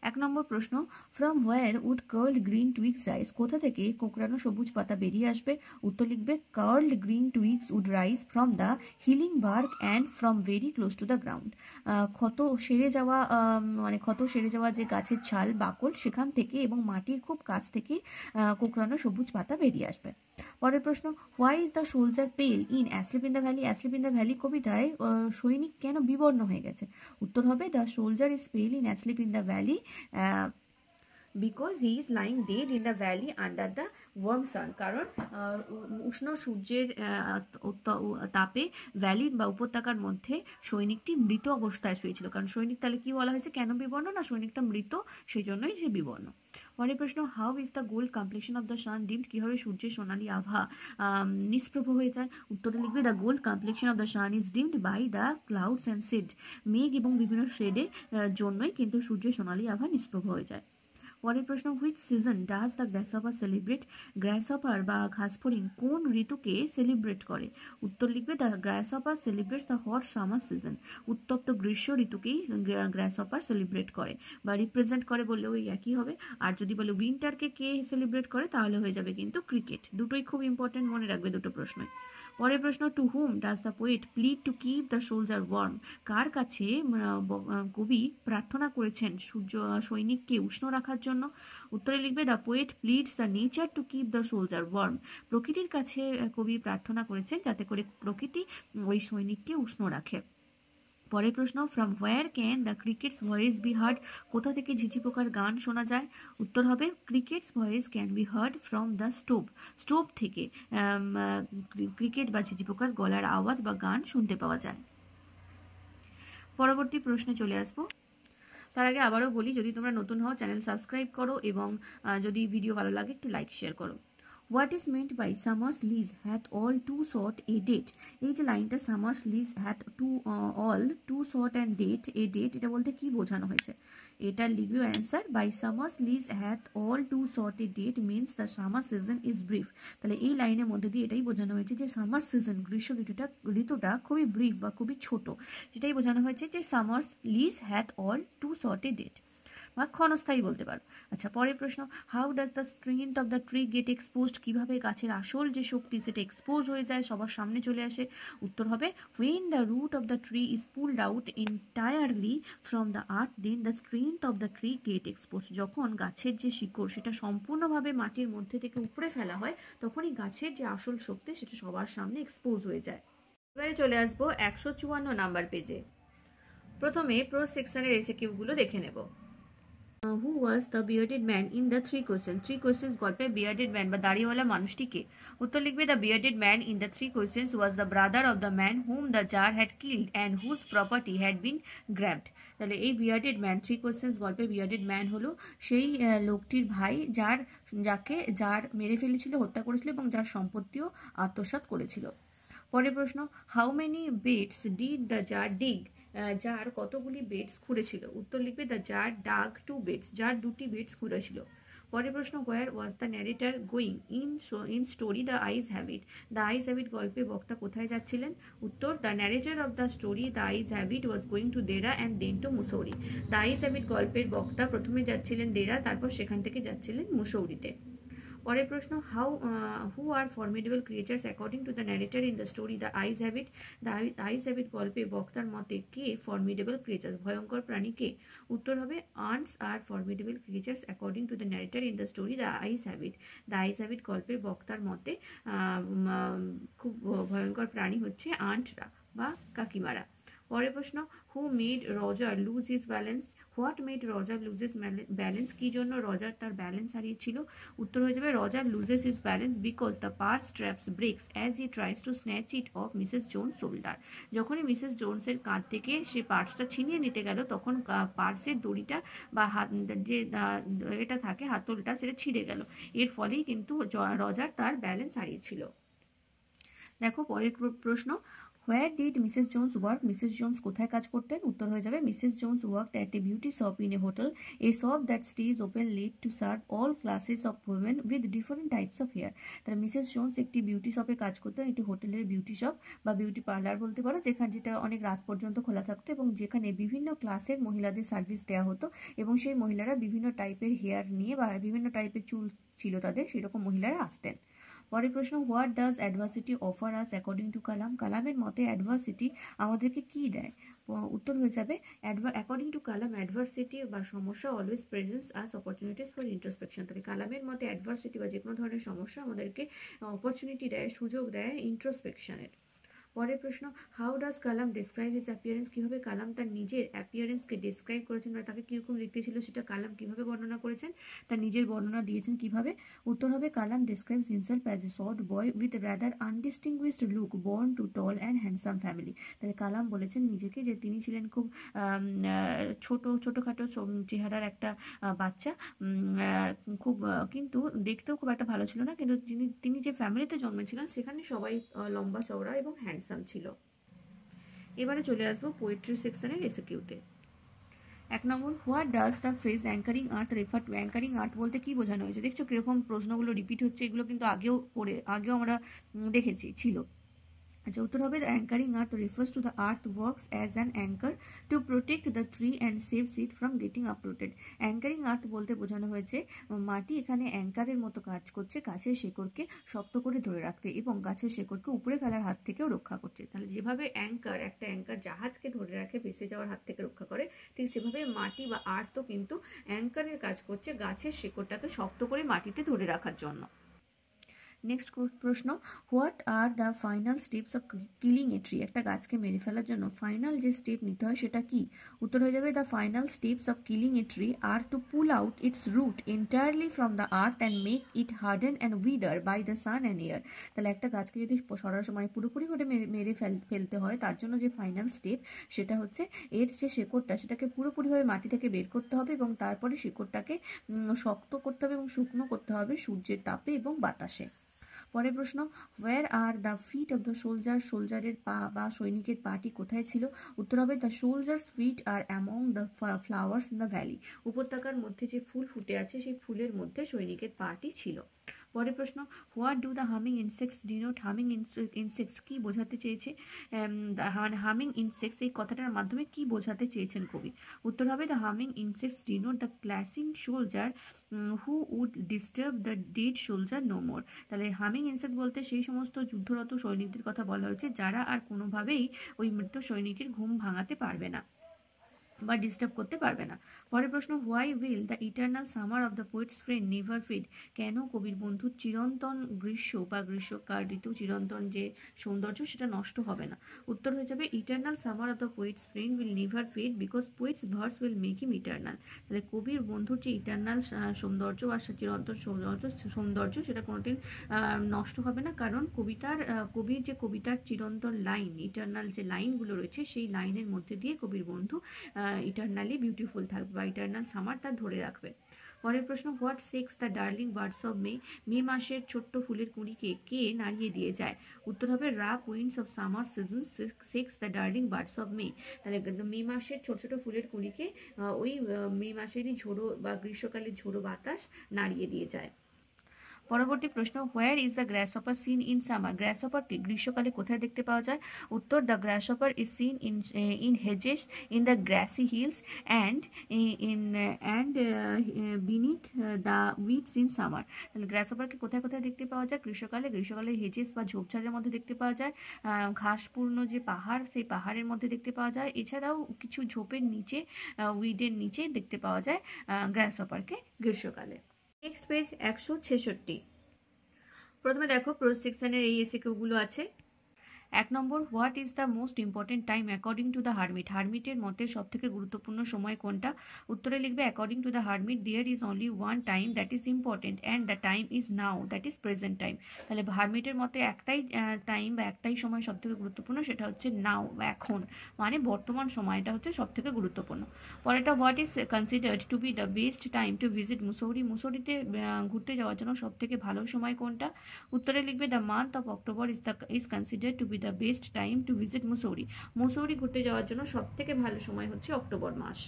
1 নম্বর প্রশ্ন, from where would curled green twigs rise? কোথা থেকে কোঁকড়ানো সবুজ পাতা বেরিয়ে আসবে? উত্তর লিখবে, curled green twigs would rise from the healing bark and from very close to the ground. ক্ষত সেরে যাওয়া যে গাছের ছাল বাকল, সেখান থেকে এবং মাটির খুব কাছ থেকে কোঁকড়ানো সবুজ পাতা বেরিয়ে আসবে। পরের প্রশ্ন, হোয়াই ইজ দ্য সোলজার পেল in asleep in the valley? Asleep in the valley কবিতায় সৈনিক কেন বিবর্ণ হয়ে গেছে? উত্তর হবে, দ্য সোলজার ইজ পেল in asleep in the valley because he is lying dead in the valley under the warm sun. কারণ উষ্ণ সূর্যের তাপে ভ্যালি বা উপত্যকার মধ্যে সৈনিকটি মৃত অবস্থায় শুয়েছিল। কারণ সৈনিক, তাহলে কি বলা হয়েছে, কেন বিবর্ণ? না, সৈনিকটা মৃত, সেই জন্যই সে বিবর্ণ। পরের প্রশ্ন, how is the gold complexion of the sun dimmed? কিভাবে সূর্যের সোনালী আভা নিষ্প্রভ হয়ে যায়? উত্তরে লিখবে, the gold complexion of the sun is dimmed by the clouds and shade. মেঘ এবং বিভিন্ন শেডের জন্যই কিন্তু সূর্যের সোনালী আভা নিষ্প্রভ হয়ে যায়। পরের প্রশ্ন, which season does the গ্রাসহপার celebrate? গ্রাসহপার বা ঘাসফড়িং কোন ঋতুকে সেলিব্রেট করে? উত্তর লিখবে, the গ্রাসহপার celebrates the hot summer season. উত্তপ্ত গ্রীষ্ম ঋতুকেই গ্রাসহপার সেলিব্রেট করে বা রিপ্রেজেন্ট করে বললেও ওই একই হবে। আর যদি বলে উইন্টারকে কে সেলিব্রেট করে, তাহলে হয়ে যাবে কিন্তু ক্রিকেট। দুটোই খুব ইম্পর্টেন্ট, মনে রাখবে দুটো প্রশ্নই। পরের প্রশ্ন, to whom does the poet plead to keep the soldier warm? কার কাছে কবি প্রার্থনা করেছেন সৈনিককে উষ্ণ রাখার জন্য? উত্তরে লিখবে, the poet pleads the nature to keep the soldier warm. প্রকৃতির কাছে কবি প্রার্থনা করেছেন যাতে করে প্রকৃতি ওই সৈনিককে উষ্ণ রাখে। পরের প্রশ্ন, from where can the crickets voice B hard? কোথা থেকে ঝিঝি পোকার গান শোনা যায়? উত্তর হবে, crickets voice can be hard from the stove. Stove থেকে ক্রিকেট বা ঝিঝি পোকার গলার আওয়াজ বা গান শুনতে পাওয়া যায়। পরবর্তী প্রশ্নে চলে আসবো। তার আগে আবারও বলি, যদি তোমরা নতুন হও চ্যানেল সাবস্ক্রাইব করো এবং যদি ভিডিও ভালো লাগে একটু লাইক শেয়ার করো। What is meant by summer's lease hath all too short a date, এই যে লাইনটা summer's lease hath too all too short and date a date, এটা বলতে কি বোঝানো হয়েছে? এটা লিখবে answer, by summer's lease hath all too short a date means the summer season is brief. তাহলে এই লাইনের মধ্যে দিয়ে এটাই বোঝানো হয়েছে যে সামার সিজন, গ্রীষ্ম ঋতুটা খুবই ব্রিফ বা খুবই ছোট, সেটাই বোঝানো হয়েছে যে summer's lease hath all too short a date, বা ক্ষণস্থায়ী বলতে পারো। আচ্ছা, পরের প্রশ্ন, how does the strength of the tree get exposed, কীভাবে গাছের আসল যে শক্তি সেটা এক্সপোজ হয়ে যায়, সবার সামনে চলে আসে? উত্তর হবে, when the root of the tree is pulled out entirely from the earth then the strength of the tree get exposed, যখন গাছের যে শিকড় সেটা সম্পূর্ণভাবে মাটির মধ্যে থেকে উপড়ে ফেলা হয় তখনই গাছের যে আসল শক্তি সেটা সবার সামনে এক্সপোজ হয়ে যায়। এবারে চলে আসবো 154 নাম্বার পেজে। প্রথমে প্রো সেকশনের এসএকিউগুলো দেখে নেব। Who was the bearded man in the three questions গল্পের বিয়ার্ডেড ম্যান বা দাড়িওয়ালা মানুষটি কে? উত্তর লিখবে, the bearded man in the three questions was the brother of the man whom the tsar had killed and whose property had been grabbed. তাহলে এই bearded man, three questions গল্পের বিয়ার্ডেড ম্যান হলো সেই লোকটির ভাই যার মেরে ফেলেছিল, হত্যা করেছিল এবং যার সম্পত্তিও আত্মসাৎ করেছিল। পরের প্রশ্ন, how many beds did the tsar dig, যার কতগুলি বেডস খুঁড়েছিল? উত্তর লিখবে, the tsar dug two beds, যার দুটি বেডস খুঁড়েছিল। পরের প্রশ্ন, where was the narrator going in story the eyes have it, the eyes have it গল্পে বক্তা কোথায় যাচ্ছিলেন? উত্তর, the narrator of the story the eyes have it was going to Dehra and then to Mussoorie. The eyes have it গল্পের বক্তা প্রথমে যাচ্ছিলেন দেরা, তারপর সেখান থেকে যাচ্ছিলেন মুসৌরিতে। পরের প্রশ্ন, who are formidable creatures according to the narrator in the story the eyes have it, the eyes have it গল্পে বক্তার মতে কে ফর্মিডেবল ক্রিয়েচার্স, ভয়ঙ্কর প্রাণী কে? উত্তর হবে, ants are formidable creatures according to the narrator in the story the eyes have it, the eyes have it গল্পের বক্তার মতে খুব ভয়ঙ্কর প্রাণী হচ্ছে আন্টরা বা কাকিমারা। পরের প্রশ্ন, who made Roger lose his balance, what made Roger loses balance, কি জন্য রজার তার ব্যালেন্স হারিয়েছিল? উত্তর হয়ে যাবে, Roger loses his balance because the purse straps breaks as he tries to snatch it off Mrs Jones shoulder. যখনই Mrs জোন্সের কাঁধ থেকে সে পার্সটা ছিনিয়ে নিতে গেল তখন পার্সের দড়িটা বা হাত যে এটা থাকে হাতলটা সেটা ছিঁড়ে গেল, এর ফলেই কিন্তু রজার তার ব্যালেন্স হারিয়েছিল। দেখো পরের প্রশ্ন, where did Mrs Jones work, Mrs Jones কোথায় কাজ করতেন? উত্তর হয়ে যাবে, Mrs Jones worked at a beauty shop in a hotel, a shop that stays open late to serve all classes of women with different types of hair. তাহলে Mrs Jones একটি beauty শপে কাজ করতেন, একটি হোটেলের বিউটি শপ বা beauty parlour বলতে পারো, যেটা অনেক রাত পর্যন্ত খোলা থাকতো এবং যেখানে বিভিন্ন ক্লাসের মহিলাদের সার্ভিস দেওয়া হতো এবং সেই মহিলারা বিভিন্ন টাইপের হেয়ার নিয়ে বা বিভিন্ন টাইপের চুল ছিল তাদের, সেরকম মহিলারা আসতেন। পরের প্রশ্ন, what does adversity offer us according to Kalam, কালামের মতে অ্যাডভার্সিটি আমাদেরকে কি দেয়? উত্তর হয়ে যাবে, অ্যাকর্ডিং টু কালাম অ্যাডভার্সিটি বা সমস্যা always presence us opportunities for introspection. তাহলে কালামের মতে অ্যাডভার্সিটি বা যে কোনো ধরনের সমস্যা আমাদেরকে অপরচুনিটি দেয়, সুযোগ দেয় ইন্ট্রোস্পেকশনের। পরের প্রশ্ন, how does Kalam describe his appearance, কীভাবে কালাম তার নিজের অ্যাপিয়ারেন্সকে ডেসক্রাইব করেছেন, মানে তাকে কীরকম দেখতে ছিল সেটা কালাম কীভাবে বর্ণনা করেছেন, তার নিজের বর্ণনা দিয়েছেন কীভাবে? উত্তর হবে, Kalam describes himself as a short boy with rather undistinguished look born to tall and handsome family. তাহলে কালাম বলেছেন নিজেকে যে তিনি ছিলেন খুব ছোটোখাটো চেহারার একটা বাচ্চা, খুব কিন্তু দেখতেও খুব একটা ভালো ছিল না, কিন্তু তিনি যে ফ্যামিলিতে জন্মেছিলেন সেখানে সবাই লম্বা চওড়া এবং হ্যান্ডসাম ছিল। এবারে চলে আসবো পোয়েট্রি সেকশনের এসএকিউতে। 1 নম্বর, what does the phrase anchoring earth refer to, anchoring earth বলতে কি বোঝানো হয়েছে? দেখছো কিরকম প্রশ্নগুলো রিপিট হচ্ছে, এগুলো কিন্তু আগেও আমরা দেখেছি ছিল। আচ্ছা, উত্তর হবে, the anchoring earth refers to the earth works as an anchor to protect the tree and saves it from getting uprooted. Anchoring earth বলতে বোঝানো হয়েছে মাটি এখানে অ্যাঙ্কারের মতো কাজ করছে, গাছের শেকড়কে শক্ত করে ধরে রাখতে এবং গাছের শেকড়কে উপরে ফেলার হাত থেকেও রক্ষা করছে। তাহলে যেভাবে একটা অ্যাঙ্কার জাহাজকে ধরে রাখে, ভেসে যাওয়ার হাত থেকে রক্ষা করে, ঠিক সেভাবে মাটি বা আর্থও কিন্তু অ্যাঙ্কারের কাজ করছে গাছের শেকড়টাকে শক্ত করে মাটিতে ধরে রাখার জন্য। নেক্সট প্রশ্ন, what are the final steps of killing a tree? একটা গাছকে মেরে ফেলার জন্য ফাইনাল যে স্টেপ নিতে হয় সেটা কি? উত্তর হয়ে যাবে the final steps of killing a tree are to pull out its root entirely from the earth and make it harden and wither by the sun and air. তাহলে একটা গাছকে যদি সরাসরি মানে পুরোপুরি করে মেরে ফেলতে হয় তার জন্য যে ফাইনাল স্টেপ সেটা হচ্ছে এর যে শেকড়টা সেটাকে পুরোপুরিভাবে মাটি থেকে বের করতে হবে এবং তারপরে শেকড়টাকে শক্ত করতে হবে এবং শুকনো করতে হবে সূর্যের তাপে এবং বাতাসে। পরের প্রশ্ন, where are the feet of the soldier? সোলজারের পা বা সৈনিকের পাটি কোথায় ছিল? উত্তর হবে the soldier's feet are among the flowers in the valley. উপত্যকার মধ্যে যে ফুল ফুটে আছে সেই ফুলের মধ্যে সৈনিকের পাটি ছিল। পরের প্রশ্ন, what do the humming insects denote? Humming insects কি বোঝাতে চেয়েছে? হামিং ইনসেক্টস এই কথাটার মাধ্যমে কি বোঝাতে চেয়েছেন কবি? উত্তর হবে the humming insects denote the clashing soldier who would disturb the dead soldier no more. তাহলে হামিং ইনসেক্ট বলতে সেই সমস্ত যুদ্ধরত সৈনিকদের কথা বলা হয়েছে যারা আর কোনোভাবেই ওই মৃত সৈনিকের ঘুম ভাঙাতে পারবে না বা ডিস্টার্ব করতে পারবে না। পরের প্রশ্ন, why will the eternal summer of the poet's friend never fade? কেন কবির বন্ধুর চিরন্তন গ্রীষ্ম বা গ্রীষ্মকাল ঋতু চিরন্তন যে সৌন্দর্য সেটা নষ্ট হবে না? উত্তর হয়ে যাবে eternal summer of the poet's friend will never fade because poet's verse will make him eternal. তাহলে কবির বন্ধুর যে ইটার্নাল সৌন্দর্য বা চিরন্তন সৌন্দর্য সেটা কোনোদিন নষ্ট হবে না, কারণ কবির যে কবিতার চিরন্তন লাইন, ইটার্নাল যে লাইনগুলো রয়েছে সেই লাইনের মধ্যে দিয়ে কবির বন্ধু ইটারনালি বিউটিফুল থাকবে বা ইটারনাল সামার তা ধরে রাখবে। পরের প্রশ্ন, what shakes the darling buds of May? May মাসের ছোট্ট ফুলের কুঁড়িকে কে নাড়িয়ে দিয়ে যায়? উত্তর হবে rough winds of summer season sex the darling buds of মে। তাহলে মে মাসের ছোট ছোট ফুলের কুঁড়িকে ওই মে মাসেরই ঝোড়ো বা গ্রীষ্মকালের ঝোড়ো বাতাস নাড়িয়ে দিয়ে যায়। পরবর্তী প্রশ্ন, where is the grasshopper seen in summer? গ্রাসহপারকে গ্রীষ্মকালে কোথায় দেখতে পাওয়া যায়? উত্তর the grasshopper is seen in hedges in the grassy hills and beneath the weeds in summer. তাহলে গ্রাসহপারকে কোথায় কোথায় দেখতে পাওয়া যায় গ্রীষ্মকালে হেজেস বা ঝোপঝাড়ের মধ্যে দেখতে পাওয়া যায়, ঘাসপূর্ণ যে পাহাড় সেই পাহাড়ের মধ্যে দেখতে পাওয়া যায়, এছাড়াও কিছু ঝোপের নিচে উইডের নিচে দেখতে পাওয়া যায় গ্রাসহপারকে গ্রীষ্মকালে। Next page 166। প্রথমে দেখো প্রোজ সেকশনের এই এসএকিউগুলো আছে। 1 নম্বর, what is the most important time according to the hermit? হারমিটের মতে সবথেকে গুরুত্বপূর্ণ সময় কোনটা? উত্তরে লিখবে according to the hermit there is only one time that is important and the time is now that is present time. তাহলে হারমিটের মতে একটাই টাইম বা একটাই সময় সবথেকে গুরুত্বপূর্ণ, সেটা হচ্ছে নাও বা এখন, মানে বর্তমান সময়টা হচ্ছে সবথেকে গুরুত্বপূর্ণ। পরেরটা, what is considered to be the best time to visit Mussoorie? মুসৌরিতে ঘুরতে যাওয়ার জন্য সবথেকে ভালো সময় কোনটা? উত্তরে লিখবে the month of October is considered to be the best time to visit Mussoorie. Mussoorie ঘুরতে যাওয়ার জন্য সবথেকে ভালো সময় হচ্ছে অক্টোবর মাস।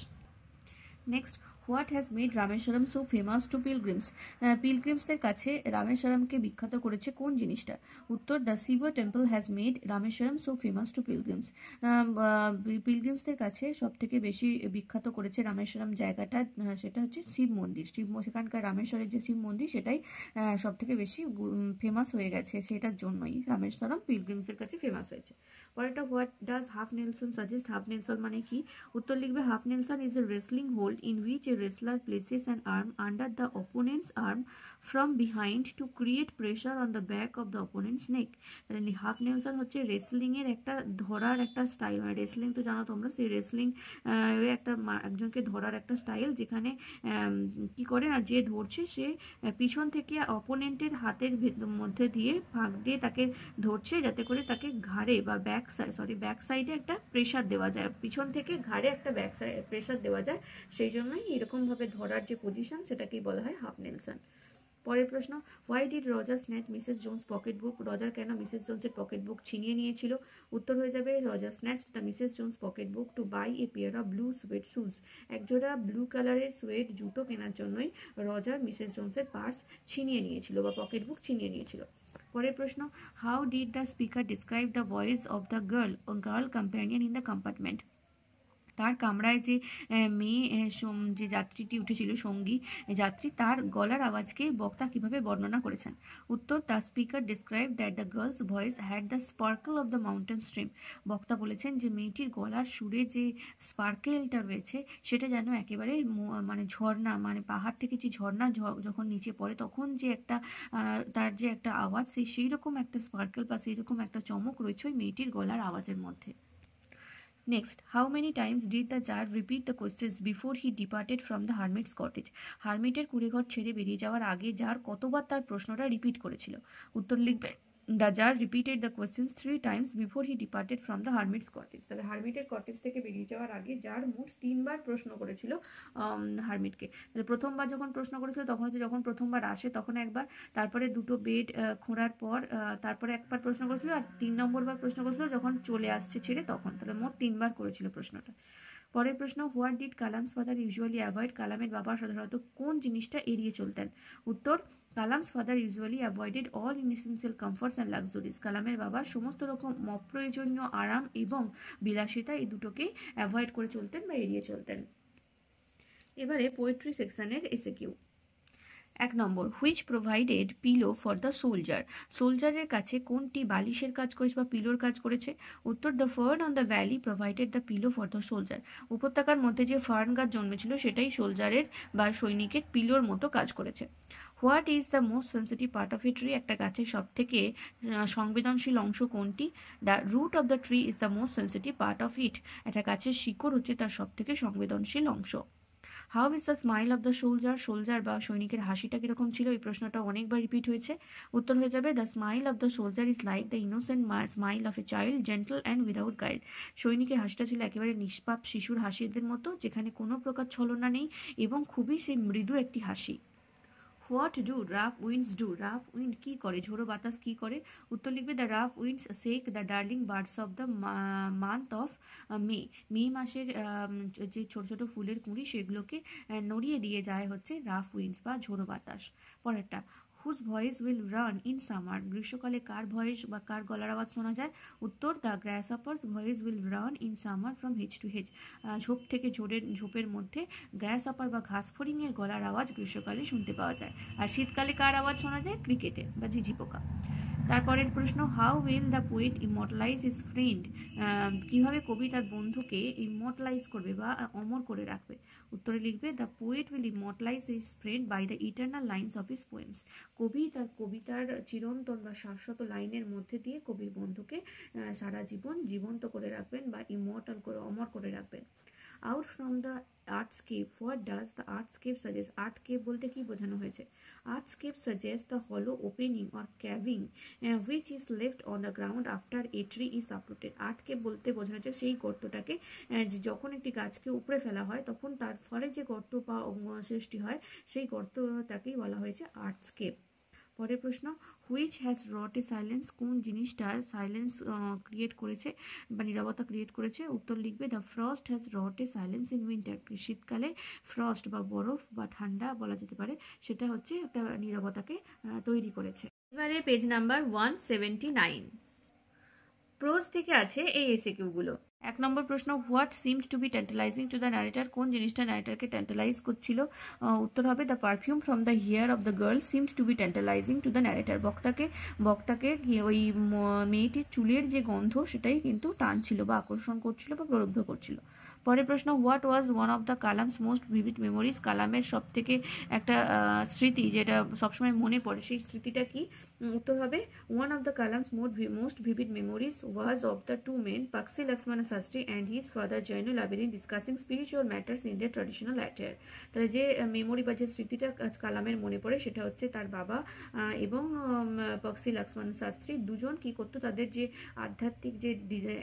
Next, what has made Rameswaram so famous to pilgrims? পিলগ্রিমসদের কাছে রামেশ্বরমকে বিখ্যাত করেছে কোন জিনিসটা? উত্তর the Shiva temple has made Rameswaram so famous to pilgrims. পিলগ্রিমসদের কাছে সব থেকে বেশি বিখ্যাত করেছে রামেশ্বরম জায়গাটা, সেটা হচ্ছে শিব মন্দির। সেখানকার রামেশ্বরের যে শিব মন্দির সেটাই সব থেকে বেশি ফেমাস হয়ে গেছে, সেটার জন্যই রামেশ্বরম পিলগ্রিমসদের কাছে ফেমাস হয়েছে। পরেরটা, what does half Nelson suggest? Half Nelson মানে কি? উত্তর লিখবে half Nelson is a wrestling hold in which a wrestler places an arm under the opponent's arm from behind to create pressure on the back of the opponent's neck. তাহলে half Nelson হচ্ছে wrestling এর একটা ধরার একটা style, মানে wrestling তো জানো তোমরা, সেই রেসলিং একটা একজনকে ধরার একটা স্টাইল, যেখানে কি করে না, যে ধরছে সে পিছন থেকে অপোনেন্টের হাতের মধ্যে দিয়ে ফাঁক দিয়ে তাকে ধরছে, যাতে করে তাকে ঘাড়ে বা ব্যাক সাইডে একটা প্রেশার দেওয়া যায়, পিছন থেকে ঘাড়ে একটা ব্যাক সাইড প্রেশার দেওয়া যায়, সেই জন্যই এরকমভাবে ধরার যে পজিশন সেটাকেই বলা হয় হাফ নেলসন। পরের প্রশ্ন, why did Roger snatch Mrs Jones pocket book? Roger কেন মিসেস জোন্সের পকেট বুক ছিনিয়ে নিয়েছিল? উত্তর হয়ে যাবে Roger snatch the Mrs Jones pocket book to buy a pair of blue suede shoes. একজোড়া ব্লু কালারের সুয়েড জুতো কেনার জন্যই রজার মিসেস জোন্সের পার্স ছিনিয়ে নিয়েছিল বা পকেট বুক ছিনিয়ে নিয়েছিল। পরের প্রশ্ন, how did the speaker describe the voice of the girl companion in the compartment? তার কামরায় যে মেয়ে যে যাত্রীটি উঠেছিল সঙ্গী যাত্রী তার গলার আওয়াজকে বক্তা কিভাবে বর্ণনা করেছেন? উত্তর, the speaker describe that the girls voice had the sparkle of the mountain stream. বক্তা বলেছেন যে মেয়েটির গলার সুরে যে স্পার্কেলটা রয়েছে সেটা যেন একেবারে মানে ঝর্ণা, মানে পাহাড় থেকে যে ঝর্ণা যখন নিচে পড়ে তখন যে একটা তার যে একটা আওয়াজ সেই রকম একটা স্পার্কেল বা সেই রকম একটা চমক রয়েছে ওই মেয়েটির গলার আওয়াজের মধ্যে। Next, how many times did the jar repeat the questions before he departed from the hermit's cottage? হারমিটের কুড়েঘর ছেড়ে বেরিয়ে যাওয়ার আগে জার কতবার তার প্রশ্নটা রিপিট করেছিল? উত্তর লিখবে, the tsar repeated the questions 3 times before he departed from the hermit's cottage. তাহলে হারমিটের কটেজ থেকে বেরিয়ে যাওয়ার আগে জার মোট 3বার প্রশ্ন করেছিল হারমিটকে। তাহলে প্রথমবার যখন প্রশ্ন করেছিল তখন হচ্ছে যখন প্রথমবার আসে তখন একবার, তারপরে দুটো বেড খোঁড়ার পর তারপরে একবার প্রশ্ন করেছিল, আর 3 নম্বরবার প্রশ্ন করেছিল যখন চলে আসছে ছেড়ে তখন। তাহলে মোট 3বার করেছিল প্রশ্নটা। পরের প্রশ্ন, what did Kalam's father usually avoid? কালামের বাবা সাধারণত কোন জিনিসটা এড়িয়ে চলতেন? উত্তর, Kalam's father usually avoided all inessential comforts and luxuries. কালামের বাবা সমস্ত রকম অপ্রয়োজনীয় আরাম এবং বিলাসিতা এই দুটোকেই অ্যাভয়েড করে চলতেন বা এড়িয়ে চলতেন। এবারে পোয়েট্রি সেকশনের এসএকিউ। 1 নম্বর, which provided pillow for the soldier? সোলজারের কাছে কোনটি বালিশের কাজ করেছে বা পিলোর কাজ করেছে? উত্তর, the fern on the valley provided the pillow for the soldier. উপত্যকার মধ্যে যে ফার্ন গাছ জন্মেছিল সেটাই সোলজারের বা সৈনিকের পিলোর মতো কাজ করেছে। What is the most sensitive part of a tree? একটা গাছের সব থেকে সংবেদনশীল অংশ কোনটি? The root of the tree is the most sensitive part of it. একটা গাছের শিকড় হচ্ছে তার সব থেকে সংবেদনশীল অংশ। How is the smile of the soldier? Soldier বা সৈনিকের হাসিটা কীরকম ছিল? এই প্রশ্নটা অনেকবার রিপিট হয়েছে। উত্তর হয়ে যাবে, the smile of the soldier is like the innocent smile of a child, gentle and without guide. সৈনিকের হাসিটা ছিল একেবারে নিষ্পাপ শিশুর হাসিদের মতো, যেখানে কোনো প্রকার ছলনা নেই এবং খুবই সেই মৃদু একটি হাসি। What do rough winds do? Rough wind কী করে? ঝোড়ো বাতাস কী করে? উত্তর লিখবে, the rough winds shake the darling buds of the month of May. May মাসের যে ছোট ছোট ফুলের কুঁড়ি সেগুলোকে নড়িয়ে দিয়ে যায় হচ্ছে রাফ উইন্ডস বা ঝোড়ো বাতাস। পরেরটা, whose voice will run in summer? গ্রীষ্মকালে কার ভয়েস বা কার গলার আওয়াজ শোনা যায়? উত্তর, the grasshopper's voice will run in summer from hedge to hedge. ঝোপ থেকে ঝোপের মধ্যে গ্র্যাসহপার বা ঘাসফড়িংয়ের গলার আওয়াজ গ্রীষ্মকালে শুনতে পাওয়া যায়। আর শীতকালে কার আওয়াজ শোনা যায়? ক্রিকেটে বা ঝিঝি পোকা। তারপরের প্রশ্ন, how will the poet immortalise his friend? কীভাবে কবি তার বন্ধুকে ইমর্টালাইজ করবে বা অমর করে রাখবে? উত্তরে লিখবে, the poet will immortalise his friend by the eternal lines of his poems. কবি তার কবিতার চিরন্তন বা শাশ্বত লাইনের মধ্যে দিয়ে কবির বন্ধুকে সারা জীবন জীবন্ত করে রাখবেন বা ইমর্টাল করে অমর করে রাখবেন। Out from the earth cave, what does the earth cave suggest? Earth cave বলতে কি বোঝানো হয়েছে? Earth cave suggest the hollow opening or caving which is left on the ground after a tree is uprooted. Earth cave বলতে বোঝানো হচ্ছে সেই গর্তটাকে যখন একটি গাছকে উপড়ে ফেলা হয় তখন তার ফলে যে গর্ত বা সৃষ্টি হয় সেই গর্তটাকেই বলা হয়েছে আর্টস্কেপ। পরের প্রশ্ন, which has wrought a silence? কোন জিনিসটার সাইলেন্স ক্রিয়েট করেছে বা নীরবতা ক্রিয়েট করেছে? উত্তর লিখবে, the frost has wrought a silence in winter. শীতকালে ফ্রস্ট বা বরফ বা ঠান্ডা বলা যেতে পারে, সেটা হচ্ছে একটা নীরবতাকে তৈরি করেছে। এবারে পেজ নাম্বার 179। প্রোজ থেকে আছে এই এসএকিউগুলো। 1 নম্বর প্রশ্ন, what seemed to be ট্যান্টালাইজিং to the narrator? কোন জিনিসটা ন্যারেটারকে ট্যান্টালাইজ করছিল? উত্তর হবে, the perfume from the hair of the girl seemed to be ট্যান্টালাইজিং to the narrator. বক্তাকে ওই মেয়েটির চুলের যে গন্ধ সেটাই কিন্তু টানছিল বা আকর্ষণ করছিল বা প্রলুব্ধ করছিল। পরের প্রশ্ন, what was one of the Kalam's most vivid memories? কালামের সব থেকে একটা স্মৃতি যেটা সবসময় মনে পড়ে সেই স্মৃতিটা কি? উত্তর হবে, one of the Kalam's most vivid memories was of the two men Pakshi Lakshmana Shastri and his father Jainul Abedin discussing spiritual matters in their traditional attire. তাহলে যে মেমোরি বা যে স্মৃতিটা কালামের মনে পড়ে সেটা হচ্ছে তার বাবা এবং পাকসি লক্ষ্মণ শাস্ত্রী দুজন কি করতো, তাদের যে আধ্যাত্মিক যে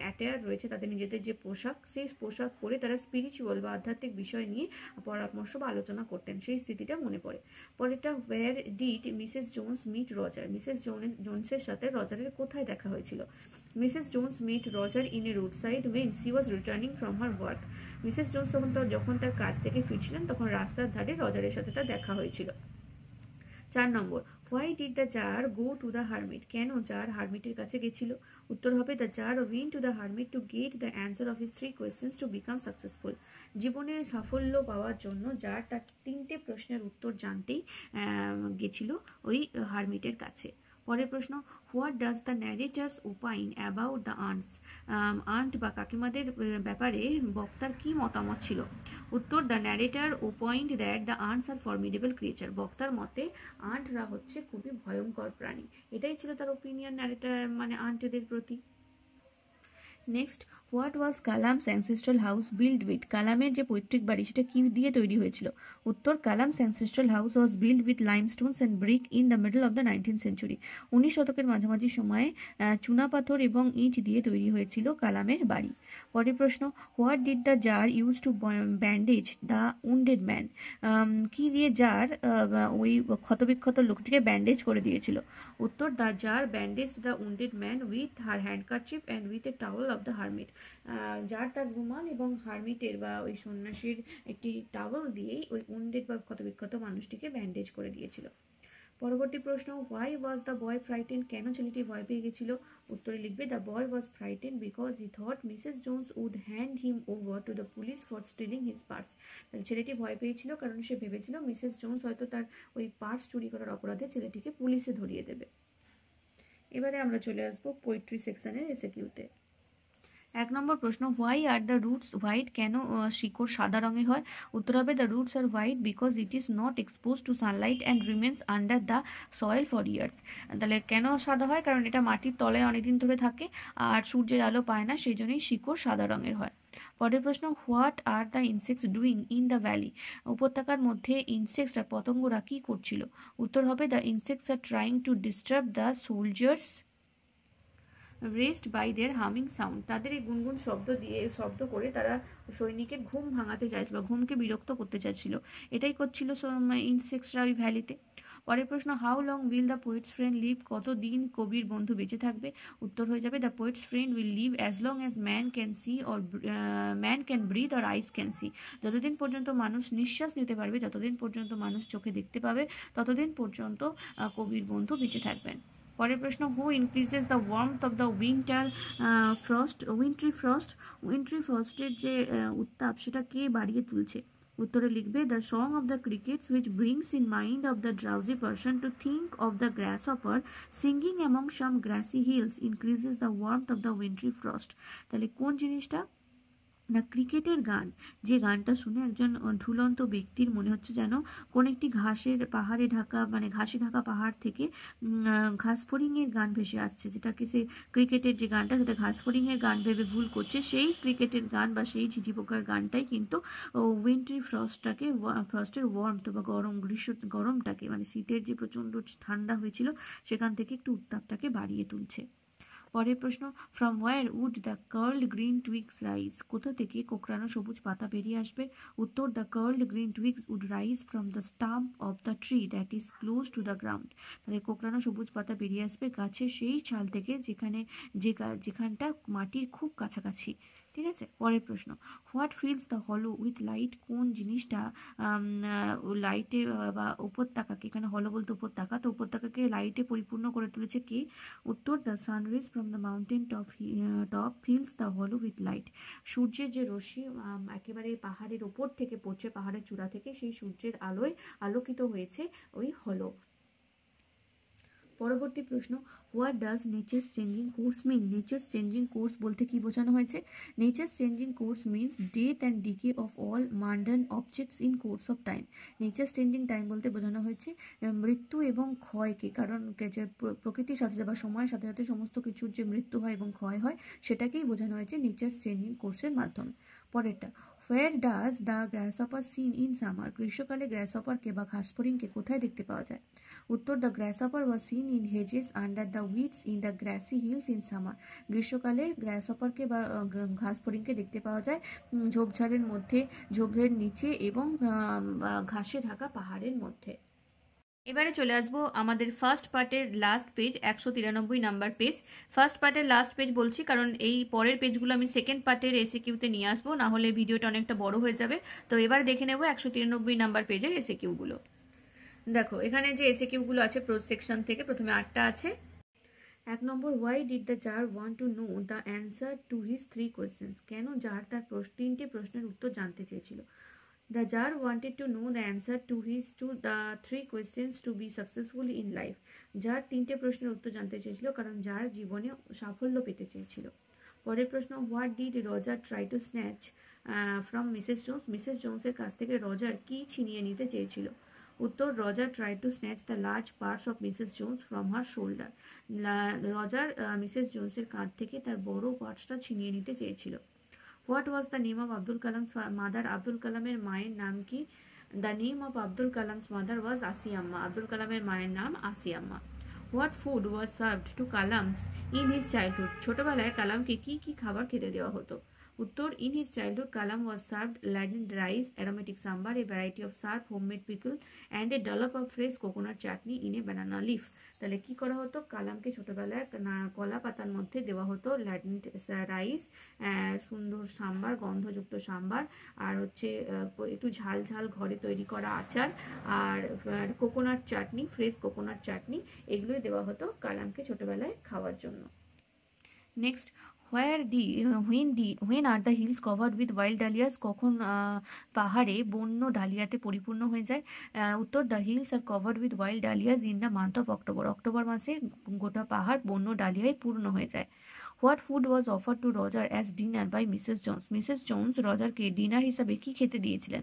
অ্যাটায়ার রয়েছে, তাদের নিজেদের যে পোশাক, সেই পোশাক পরে তারা স্পিরিচুয়াল বা আধ্যাত্মিক বিষয় নিয়ে পরামর্শ বা আলোচনা করতেন, সেই স্মৃতিটা মনে পড়ে। পরেরটা, where did Mrs Jones meet Roger? Mrs জোন্সের সাথে রজারের কোথায় দেখা হয়েছিল? Mrs Jones meet Roger in a road side when she was returning from her work. Mrs Jones যখন তার কাজ থেকে ফিরছিলেন তখন রাস্তার ধারে রজারের সাথে তার দেখা হয়েছিল। 4 নম্বর, why did the tsar go to the hermit, কেন জার হারমিটের কাছে গেছিল? উত্তর হবে the tsar went to the hermit to get the answer of his 3 questions to become successful. জীবনে সাফল্য পাওয়ার জন্য জার তার 3টে প্রশ্নের উত্তর জানতেই গেছিল ওই হারমিটের কাছে। পরের প্রশ্ন, what does the narrator's opine about the aunts, aunt বা কাকিমাদের ব্যাপারে বক্তার কি মতামত ছিল? উত্তর, the narrator opined that the aunts are formidable creature, বক্তার মতে আন্টরা হচ্ছে খুবই ভয়ঙ্কর প্রাণী, এটাই ছিল তার ওপিনিয়ন ন্যারেটার মানে আন্টদের প্রতি। Next, what was Kalam's ancestral house build with, কালামের যে পৈতৃক বাড়ি সেটা কি দিয়ে তৈরি হয়েছিল? উত্তর, Kalam's ancestral house was build with limestones and brick in the middle of the 19th century. 19 শতকের মাঝামাঝি সময়ে চুনাপাথর এবং ইট দিয়ে তৈরি হয়েছিল কালামের বাড়ি। পরের প্রশ্ন, what did the tsar use to bandage the wounded man, কি দিয়ে জার ওই ক্ষতবিক্ষত লোকটিকে ব্যান্ডেজ করে দিয়েছিল? উত্তর, the tsar bandage the wounded man with her handkerchief and with a towel of the hermit, যার তার রুমাল এবং হারমিটের বা ওই সন্ন্যাসীর একটি টাওয়েল দিয়েই ওই উন্ডেড বা ক্ষতবিক্ষত মানুষটিকে ব্যান্ডেজ করে দিয়েছিল। পরবর্তী প্রশ্ন, why was the boy frighten, কেন ছেলেটি ভয় পেয়ে গেছিল? উত্তরে লিখবে, the boy was frighten because he thought Mrs Jones would hand him over to the police for stealing his purse. তাহলে ছেলেটি ভয় পেয়েছিল কারণ সে ভেবেছিল মিসেস জোন্স হয়তো তার ওই পার্স চুরি করার অপরাধে ছেলেটিকে পুলিশে ধরিয়ে দেবে। এবারে আমরা চলে আসবো পোয়েট্রি সেকশনের এসএকিউতে। 1 নম্বর প্রশ্ন, why are the roots white, কেন শিকড় সাদা রঙের হয়? উত্তর হবে, the roots are white because it is not expose to sunlight and remains under the soil for years. তাহলে কেন সাদা হয়? কারণ এটা মাটির তলায় অনেকদিন ধরে থাকে আর সূর্যের আলো পায় না, সেই জন্যই শিকড় সাদা রঙের হয়। পরের প্রশ্ন, what are the insects doing in the valley, উপত্যকার মধ্যে ইনসেক্টস আর পতঙ্গরা কী করছিল? উত্তর হবে, the insects are trying to disturb the soldier's rest by their humming sound, তাদের এই গুনগুন শব্দ করে তারা সৈনিকের ঘুম ভাঙাতে চাইছিল, ঘুমকে বিরক্ত করতে চাইছিল, এটাই করছিল ইনসেক্টসরা ওই ভ্যালিতে। পরের প্রশ্ন, how long will the poet's friend live, কতদিন কবির বন্ধু বেঁচে থাকবে? উত্তর হয়ে যাবে, the poet's friend will live as long as man can see or man can breathe or eyes can see, যতদিন পর্যন্ত মানুষ নিঃশ্বাস নিতে পারবে, যতদিন পর্যন্ত মানুষ চোখে দেখতে পাবে, ততদিন পর্যন্ত কবির বন্ধু বেঁচে থাকবেন। পরের প্রশ্ন, who increases the warmth of the wintry ফ্রস্টের যে উত্তাপ সেটা কে বাড়িয়ে তুলছে? উত্তরে লিখবে, the song of the crickets which brings in mind of the drowsy person to think of the grasshopper singing among some grassy hills increases the warmth of the wintry frost. তাহলে কোন জিনিসটা না, ক্রিকেটের গান, যে গানটা শুনে একজন ঝুলন্ত ব্যক্তির মনে হচ্ছে যেন কোন একটি ঘাসে ঢাকা পাহাড় থেকে ঘাসফড়িংয়ের গান ভেসে আসছে, যেটাকে সে ক্রিকেটের যে গানটা সেটা ঘাসফড়িংয়ের গান ভেবে ভুল করছে, সেই ক্রিকেটের গান বা সেই ঝিঝি পোকার গানটাই কিন্তু উইন্ট্রি ফ্রস্টের ওয়ার্মথ বা গরমটাকে মানে শীতের যে প্রচণ্ড ঠান্ডা হয়েছিল সেখান থেকে একটু উত্তাপটাকে বাড়িয়ে তুলছে। পরের প্রশ্ন, from where would the curled green twigs rise, কোথা থেকে কোঁকড়ানো সবুজ পাতা বেরিয়ে আসবে? উত্তর, the curled green twigs would rise from the stump of the tree that is close to the ground. তাহলে কোঁকড়ানো সবুজ পাতা বেরিয়ে আসবে গাছের সেই ছাল থেকে যেখানটা মাটির খুব কাছাকাছি। ঠিক আছে। পরের প্রশ্ন, হোয়াট ফিলস দ্য হলো উইথ লাইট, কোন জিনিসটা লাইটে বা উপত্যকাকে, এখানে হলো বলতে উপত্যকা, তো উপত্যকাকে লাইটে পরিপূর্ণ করে তুলেছে কে? উত্তর, the sun rays from the mountain top feels the হলো উইথ লাইট, সূর্যের যে রশ্মি একেবারে পাহাড়ের ওপর থেকে পড়ছে, পাহাড়ের চূড়া থেকে, সেই সূর্যের আলোয় আলোকিত হয়েছে ওই হলো। পরবর্তী প্রশ্ন, what does nature's changing course mean, nature's changing course বলতে কি বোঝানো হয়েছে? Nature's changing course means death and decay of all mundane objects in course of time. Nature's changing time বলতে বোঝানো হয়েছে মৃত্যু এবং ক্ষয়কে, কারণ যে প্রকৃতির সাথে বা সময়ের সাথে সাথে সমস্ত কিছুর যে মৃত্যু হয় এবং ক্ষয় হয় সেটাকেই বোঝানো হয়েছে নেচার্স চেঞ্জিং কোর্সের মাধ্যমে। পরেরটা, হোয়ার does the grasshopper seen in summer, গ্রীষ্মকালে গ্রাসহপারকে বা ঘাসফড়িংকে কোথায় দেখতে পাওয়া যায়? উত্তর, the গ্রাসহপার was seen in Hedges under the weeds in the grassy hills in summer. গ্রীষ্মকালে গ্রাসহপারকে বা ঘাসফড়িংকে দেখতে পাওয়া যায় ঝোপঝাড়ের মধ্যে, ঝোপের নিচে এবং ঘাসে ঢাকা পাহাড়ের মধ্যে। এবারে চলে আসবো আমাদের ফার্স্ট পার্টের last page, 193 number page. First পার্টের লাস্ট পেজ বলছি কারণ এই পরের পেজগুলো আমি সেকেন্ড পার্টের এসএকিউতে নিয়ে আসবো, না হলে ভিডিওটা অনেকটা বড় হয়ে যাবে। তো এবার দেখে নেব 193 নাম্বার পেজের এসএকিউগুলো। দেখো এখানে যে এসএকিউ গুলো আছে সেকশন থেকে প্রথমে 8টা আছে। 1 নম্বর, why did the tsar want to know the answer to his 3 questions. কেন জার তার 3টি প্রশ্নের উত্তর জানতে চেয়েছিল? The jar wanted to know the answer to the 3 questions to be successful in life. Tsar 3টে প্রশ্নের উত্তর জানতে চেয়েছিল কারণ জার জীবনে সাফল্য পেতে চেয়েছিল। পরের প্রশ্ন, what did Roger try to snatch from Mrs Jones. Mrs জোন্সের কাছ থেকে রজার কি ছিনিয়ে নিতে চেয়েছিল? উত্তর, Roger try to snatch the large purse of Mrs Jones from her shoulder. Roger Mrs জোন্সের কাঁধ থেকে তার বড় পার্টসটা ছিনিয়ে নিতে চেয়েছিল। What was the name of Abdul Kalam's mother. Abdul কালামের মায়ের নাম কি? The name of Abdul Kalam's mother was Asiamma. Abdul কালামের মায়ের নাম আসিয়াম্মা। What food was served to Kalam's in his childhood. ছোটবেলায় কালামকে কি কি খাবার খেতে দেওয়া হতো? উত্তর, in his childhood Kalam was served laden rice, aromatic sambar, a variety of serve, homemade pickle and a dollop of fresh coconut chutney in a banana leaf. তাহলে কি করা হতো? কালামকে ছোটবেলায় কলা পাতার মধ্যে দেওয়া হতো ল্যাডেন রাইস, সুন্দর সাম্বার, গন্ধযুক্ত সাম্বার, আর হচ্ছে একটু ঝাল ঝাল ঘরে তৈরি করা আচার, আর কোকোনাট চাটনি, ফ্রেশ কোকোনাট চাটনি, এগুলোই দেওয়া হতো কালামকে ছোটবেলায় খাওয়ার জন্য। Next, when are the hills covered with wild dahlias? কখন পাহাড়ে বন্য ডালিয়াতে পরিপূর্ণ হয়ে যায়? উত্তর, the hills are covered with wild dahlias in the month of October. October মাসে গোটা পাহাড় বন্য ডালিয়ায় পূর্ণ হয়ে যায়। What food was offer to Roger as dinner by Mrs Jones. Mrs Jones রজারকে ডিনার হিসাবে কি খেতে দিয়েছিলেন?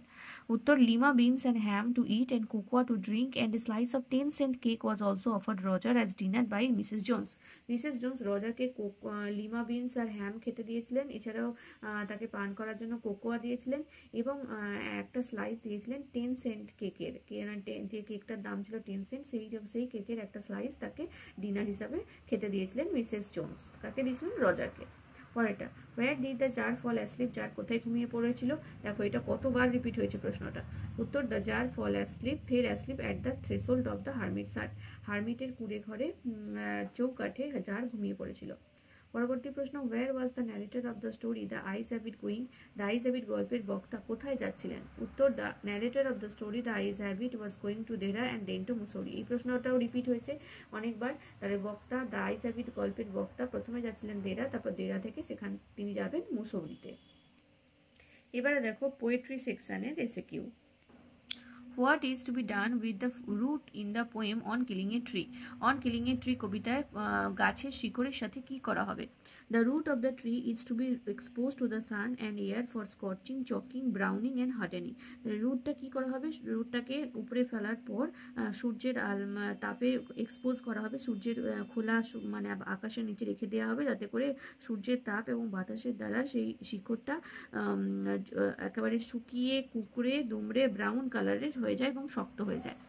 উত্তর, lima beans and ham to eat and cocoa to drink and a slice of 10 cent cake was also offered Roger as dinner by Mrs Jones. Mrs Jones রজারকে lima beans আর ham খেতে দিয়েছিলেন, এছাড়াও তাকে পান করার জন্য কোকোয়া দিয়েছিলেন এবং একটা স্লাইস দিয়েছিলেন 10 সেন্ট কেকের। যে কেকটার দাম ছিল 10 সেন্ট, সেই কেকের একটা স্লাইস তাকে ডিনার হিসাবে খেতে দিয়েছিলেন মিসেস জোন্স। কাকে দিয়েছিলেন? রজারকে। পরেরটা, where did the tsar fall asleep. Tsar কোথায় ঘুমিয়ে পড়েছিল? দেখো এটা কতবার রিপিট হয়েছে প্রশ্নটা। উত্তর, the tsar fell asleep at the threshold of the hermit's hut. হারমিটের কুঁড়ে ঘরে চৌকাঠে জার ঘুমিয়ে পড়েছিল। পরবর্তী প্রশ্ন, where was the narrator of the story the eyes have it going. The eyes have it গল্পের বক্তা কোথায় যাচ্ছিলেন? উত্তর, the narrator of the story the eyes have it was going to Dehra and then to Mussoorie. এই প্রশ্নটাও repeat হয়েছে অনেকবার। তাহলে বক্তা, দ্য আইস হ্যাভ ইট গল্পের বক্তা প্রথমে যাচ্ছিলেন দেহরা, তারপর দেহরা থেকে তিনি যাবেন মুসৌরিতে। এবারে দেখো পোয়েট্রি সেকশনের SAQ. What is to be done with the root in the poem on killing a tree. On killing a tree কবিতায় গাছের শিকড়ের সাথে কি করা হবে? The root of the tree is to be exposed to the sun and air for scorching, choking, browning and hardening. রুটটা কি করা হবে? রুটটাকে উপরে ফেলার পর সূর্যের তাপে এক্সপোজ করা হবে, সূর্যের খোলা মানে আকাশের নিচে রেখে দেওয়া হবে, যাতে করে সূর্যের তাপ এবং বাতাসের দ্বারা সেই শিকড়টা একেবারে শুকিয়ে কুকড়ে দুমড়ে ব্রাউন কালারের হয়ে যায় এবং শক্ত হয়ে যায়।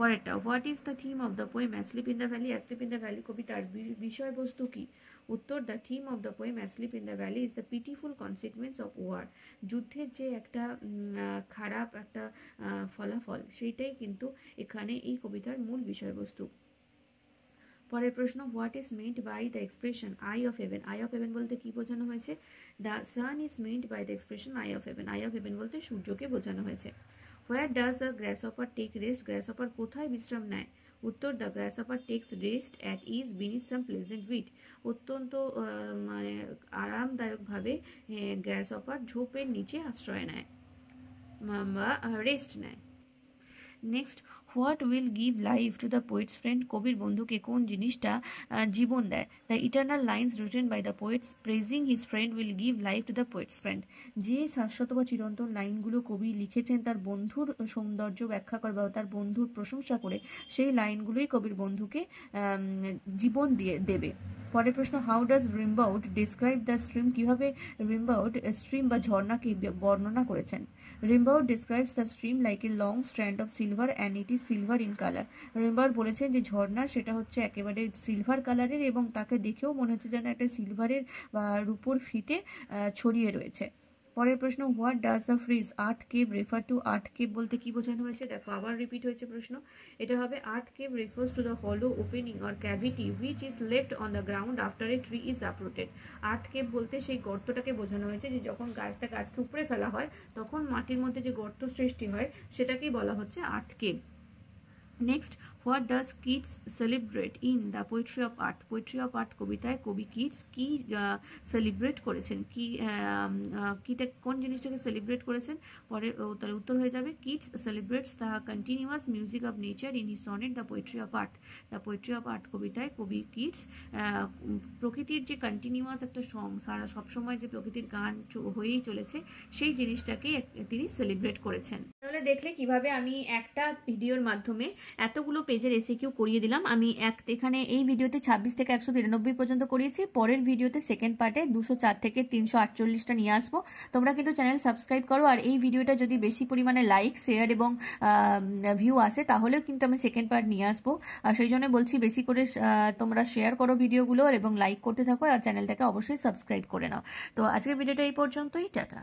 পরেরটা, what is the theme of the poem asleep in the valley. Asleep in the valley কবিতার বিষয়বস্তু কি? উত্তর, the theme of the poem asleep in the valley is the pitiful consequence of war. যুদ্ধের যে একটা খারাপ একটা ফলাফল, সেইটাই কিন্তু এখানে এই কবিতার মূল বিষয়বস্তু। পরের প্রশ্ন, what is meant by the expression eye of heaven. Eye of heaven বলতে কি বোঝানো হয়েছে? The sun is meant by the expression eye of heaven. Eye of heaven বলতে সূর্যকে বোঝানো হয়েছে। Where does the grasshopper take rest. Grasshopper কোথায় বিশ্রাম নেয়? উত্তর, the grasshopper takes rest at ease beneath some pleasant weed. অত্যন্ত মানে আরামদায়কভাবে গ্রাসহপার ঝোপের নিচে আশ্রয় নেয় বা রেস্ট নেয়। Next, what will give life to the poet's friend. কবির বন্ধুকে কোন জিনিসটা জীবন দেয়? The eternal lines written by the poet's praising his friend will give life to the poet's friend. যে শাশ্বত বা চিরন্তন লাইনগুলো কবি লিখেছেন তার বন্ধুর সৌন্দর্য ব্যাখ্যা করে বা তার বন্ধুর প্রশংসা করে, সেই লাইনগুলোই কবির বন্ধুকে জীবন দেবে। পরের প্রশ্ন, how does Rimbaud describe the stream. কীভাবে রিম্বাউড স্ট্রিম বা ঝর্ণাকে বর্ণনা করেছেন? Rimbaud describes the stream like a long strand of silver and it is silver in colour. Rimbaud বলেছেন যে ঝর্ণা সেটা হচ্ছে একেবারে সিলভার কালারের এবং তাকে দেখেও মনে হচ্ছে যেন একটা সিলভারের বা রূপোর ফিতে ছড়িয়ে রয়েছে। পরের প্রশ্ন, what does the fridge earth cave refer to. Earth cave বলতে কি বোঝানো হয়েছে? দেখো আবার রিপিট হয়েছে প্রশ্ন। এটা হবে, earth cave refers to the hollow opening or cavity which is left on the ground after a tree is uprooted. Earth cave বলতে সেই গর্তটাকে বোঝানো হয়েছে যে যখন গাছকে উপরে ফেলা হয় তখন মাটির মধ্যে যে গর্ত সৃষ্টি হয় সেটাকেই বলা হচ্ছে earth cave. Next, what does Keats celebrate in the poetry of earth? Poetry of earth কবিতায় কবি কিডস কি সেলিব্রেট করেছেন, কিটা কোন জিনিসটাকে সেলিব্রেট করেছেন? পরে তাহলে উত্তর হয়ে যাবে Keats celebrates the continuous music of nature in his sonnet the poetry of earth. The poetry of earth কবিতায় কবি কিডস প্রকৃতির যে কন্টিনিউয়াস একটা সং, সারা সবসময় যে প্রকৃতির গান হয়েই চলেছে সেই জিনিসটাকেই তিনি সেলিব্রেট করেছেন। তাহলে দেখলে কিভাবে আমি একটা ভিডিওর মাধ্যমে এতগুলো পেজের এসিকিউ করিয়ে দিলাম। আমি এখানে এই ভিডিওতে 26 থেকে 193 পর্যন্ত করিয়েছি, পরের ভিডিওতে সেকেন্ড পার্টে 204 থেকে 348টা নিয়ে আসবো। তোমরা কিন্তু চ্যানেল সাবস্ক্রাইব করো, আর এই ভিডিওটা যদি বেশি পরিমাণে লাইক, শেয়ার এবং ভিউ আসে তাহলেও কিন্তু আমি সেকেন্ড পার্ট নিয়ে আসবো। আর সেই জন্য বলছি বেশি করে তোমরা শেয়ার করো ভিডিওগুলো এবং লাইক করতে থাকো, আর চ্যানেলটাকে অবশ্যই সাবস্ক্রাইব করে নাও। তো আজকের ভিডিওটা এই পর্যন্তই, টাটা।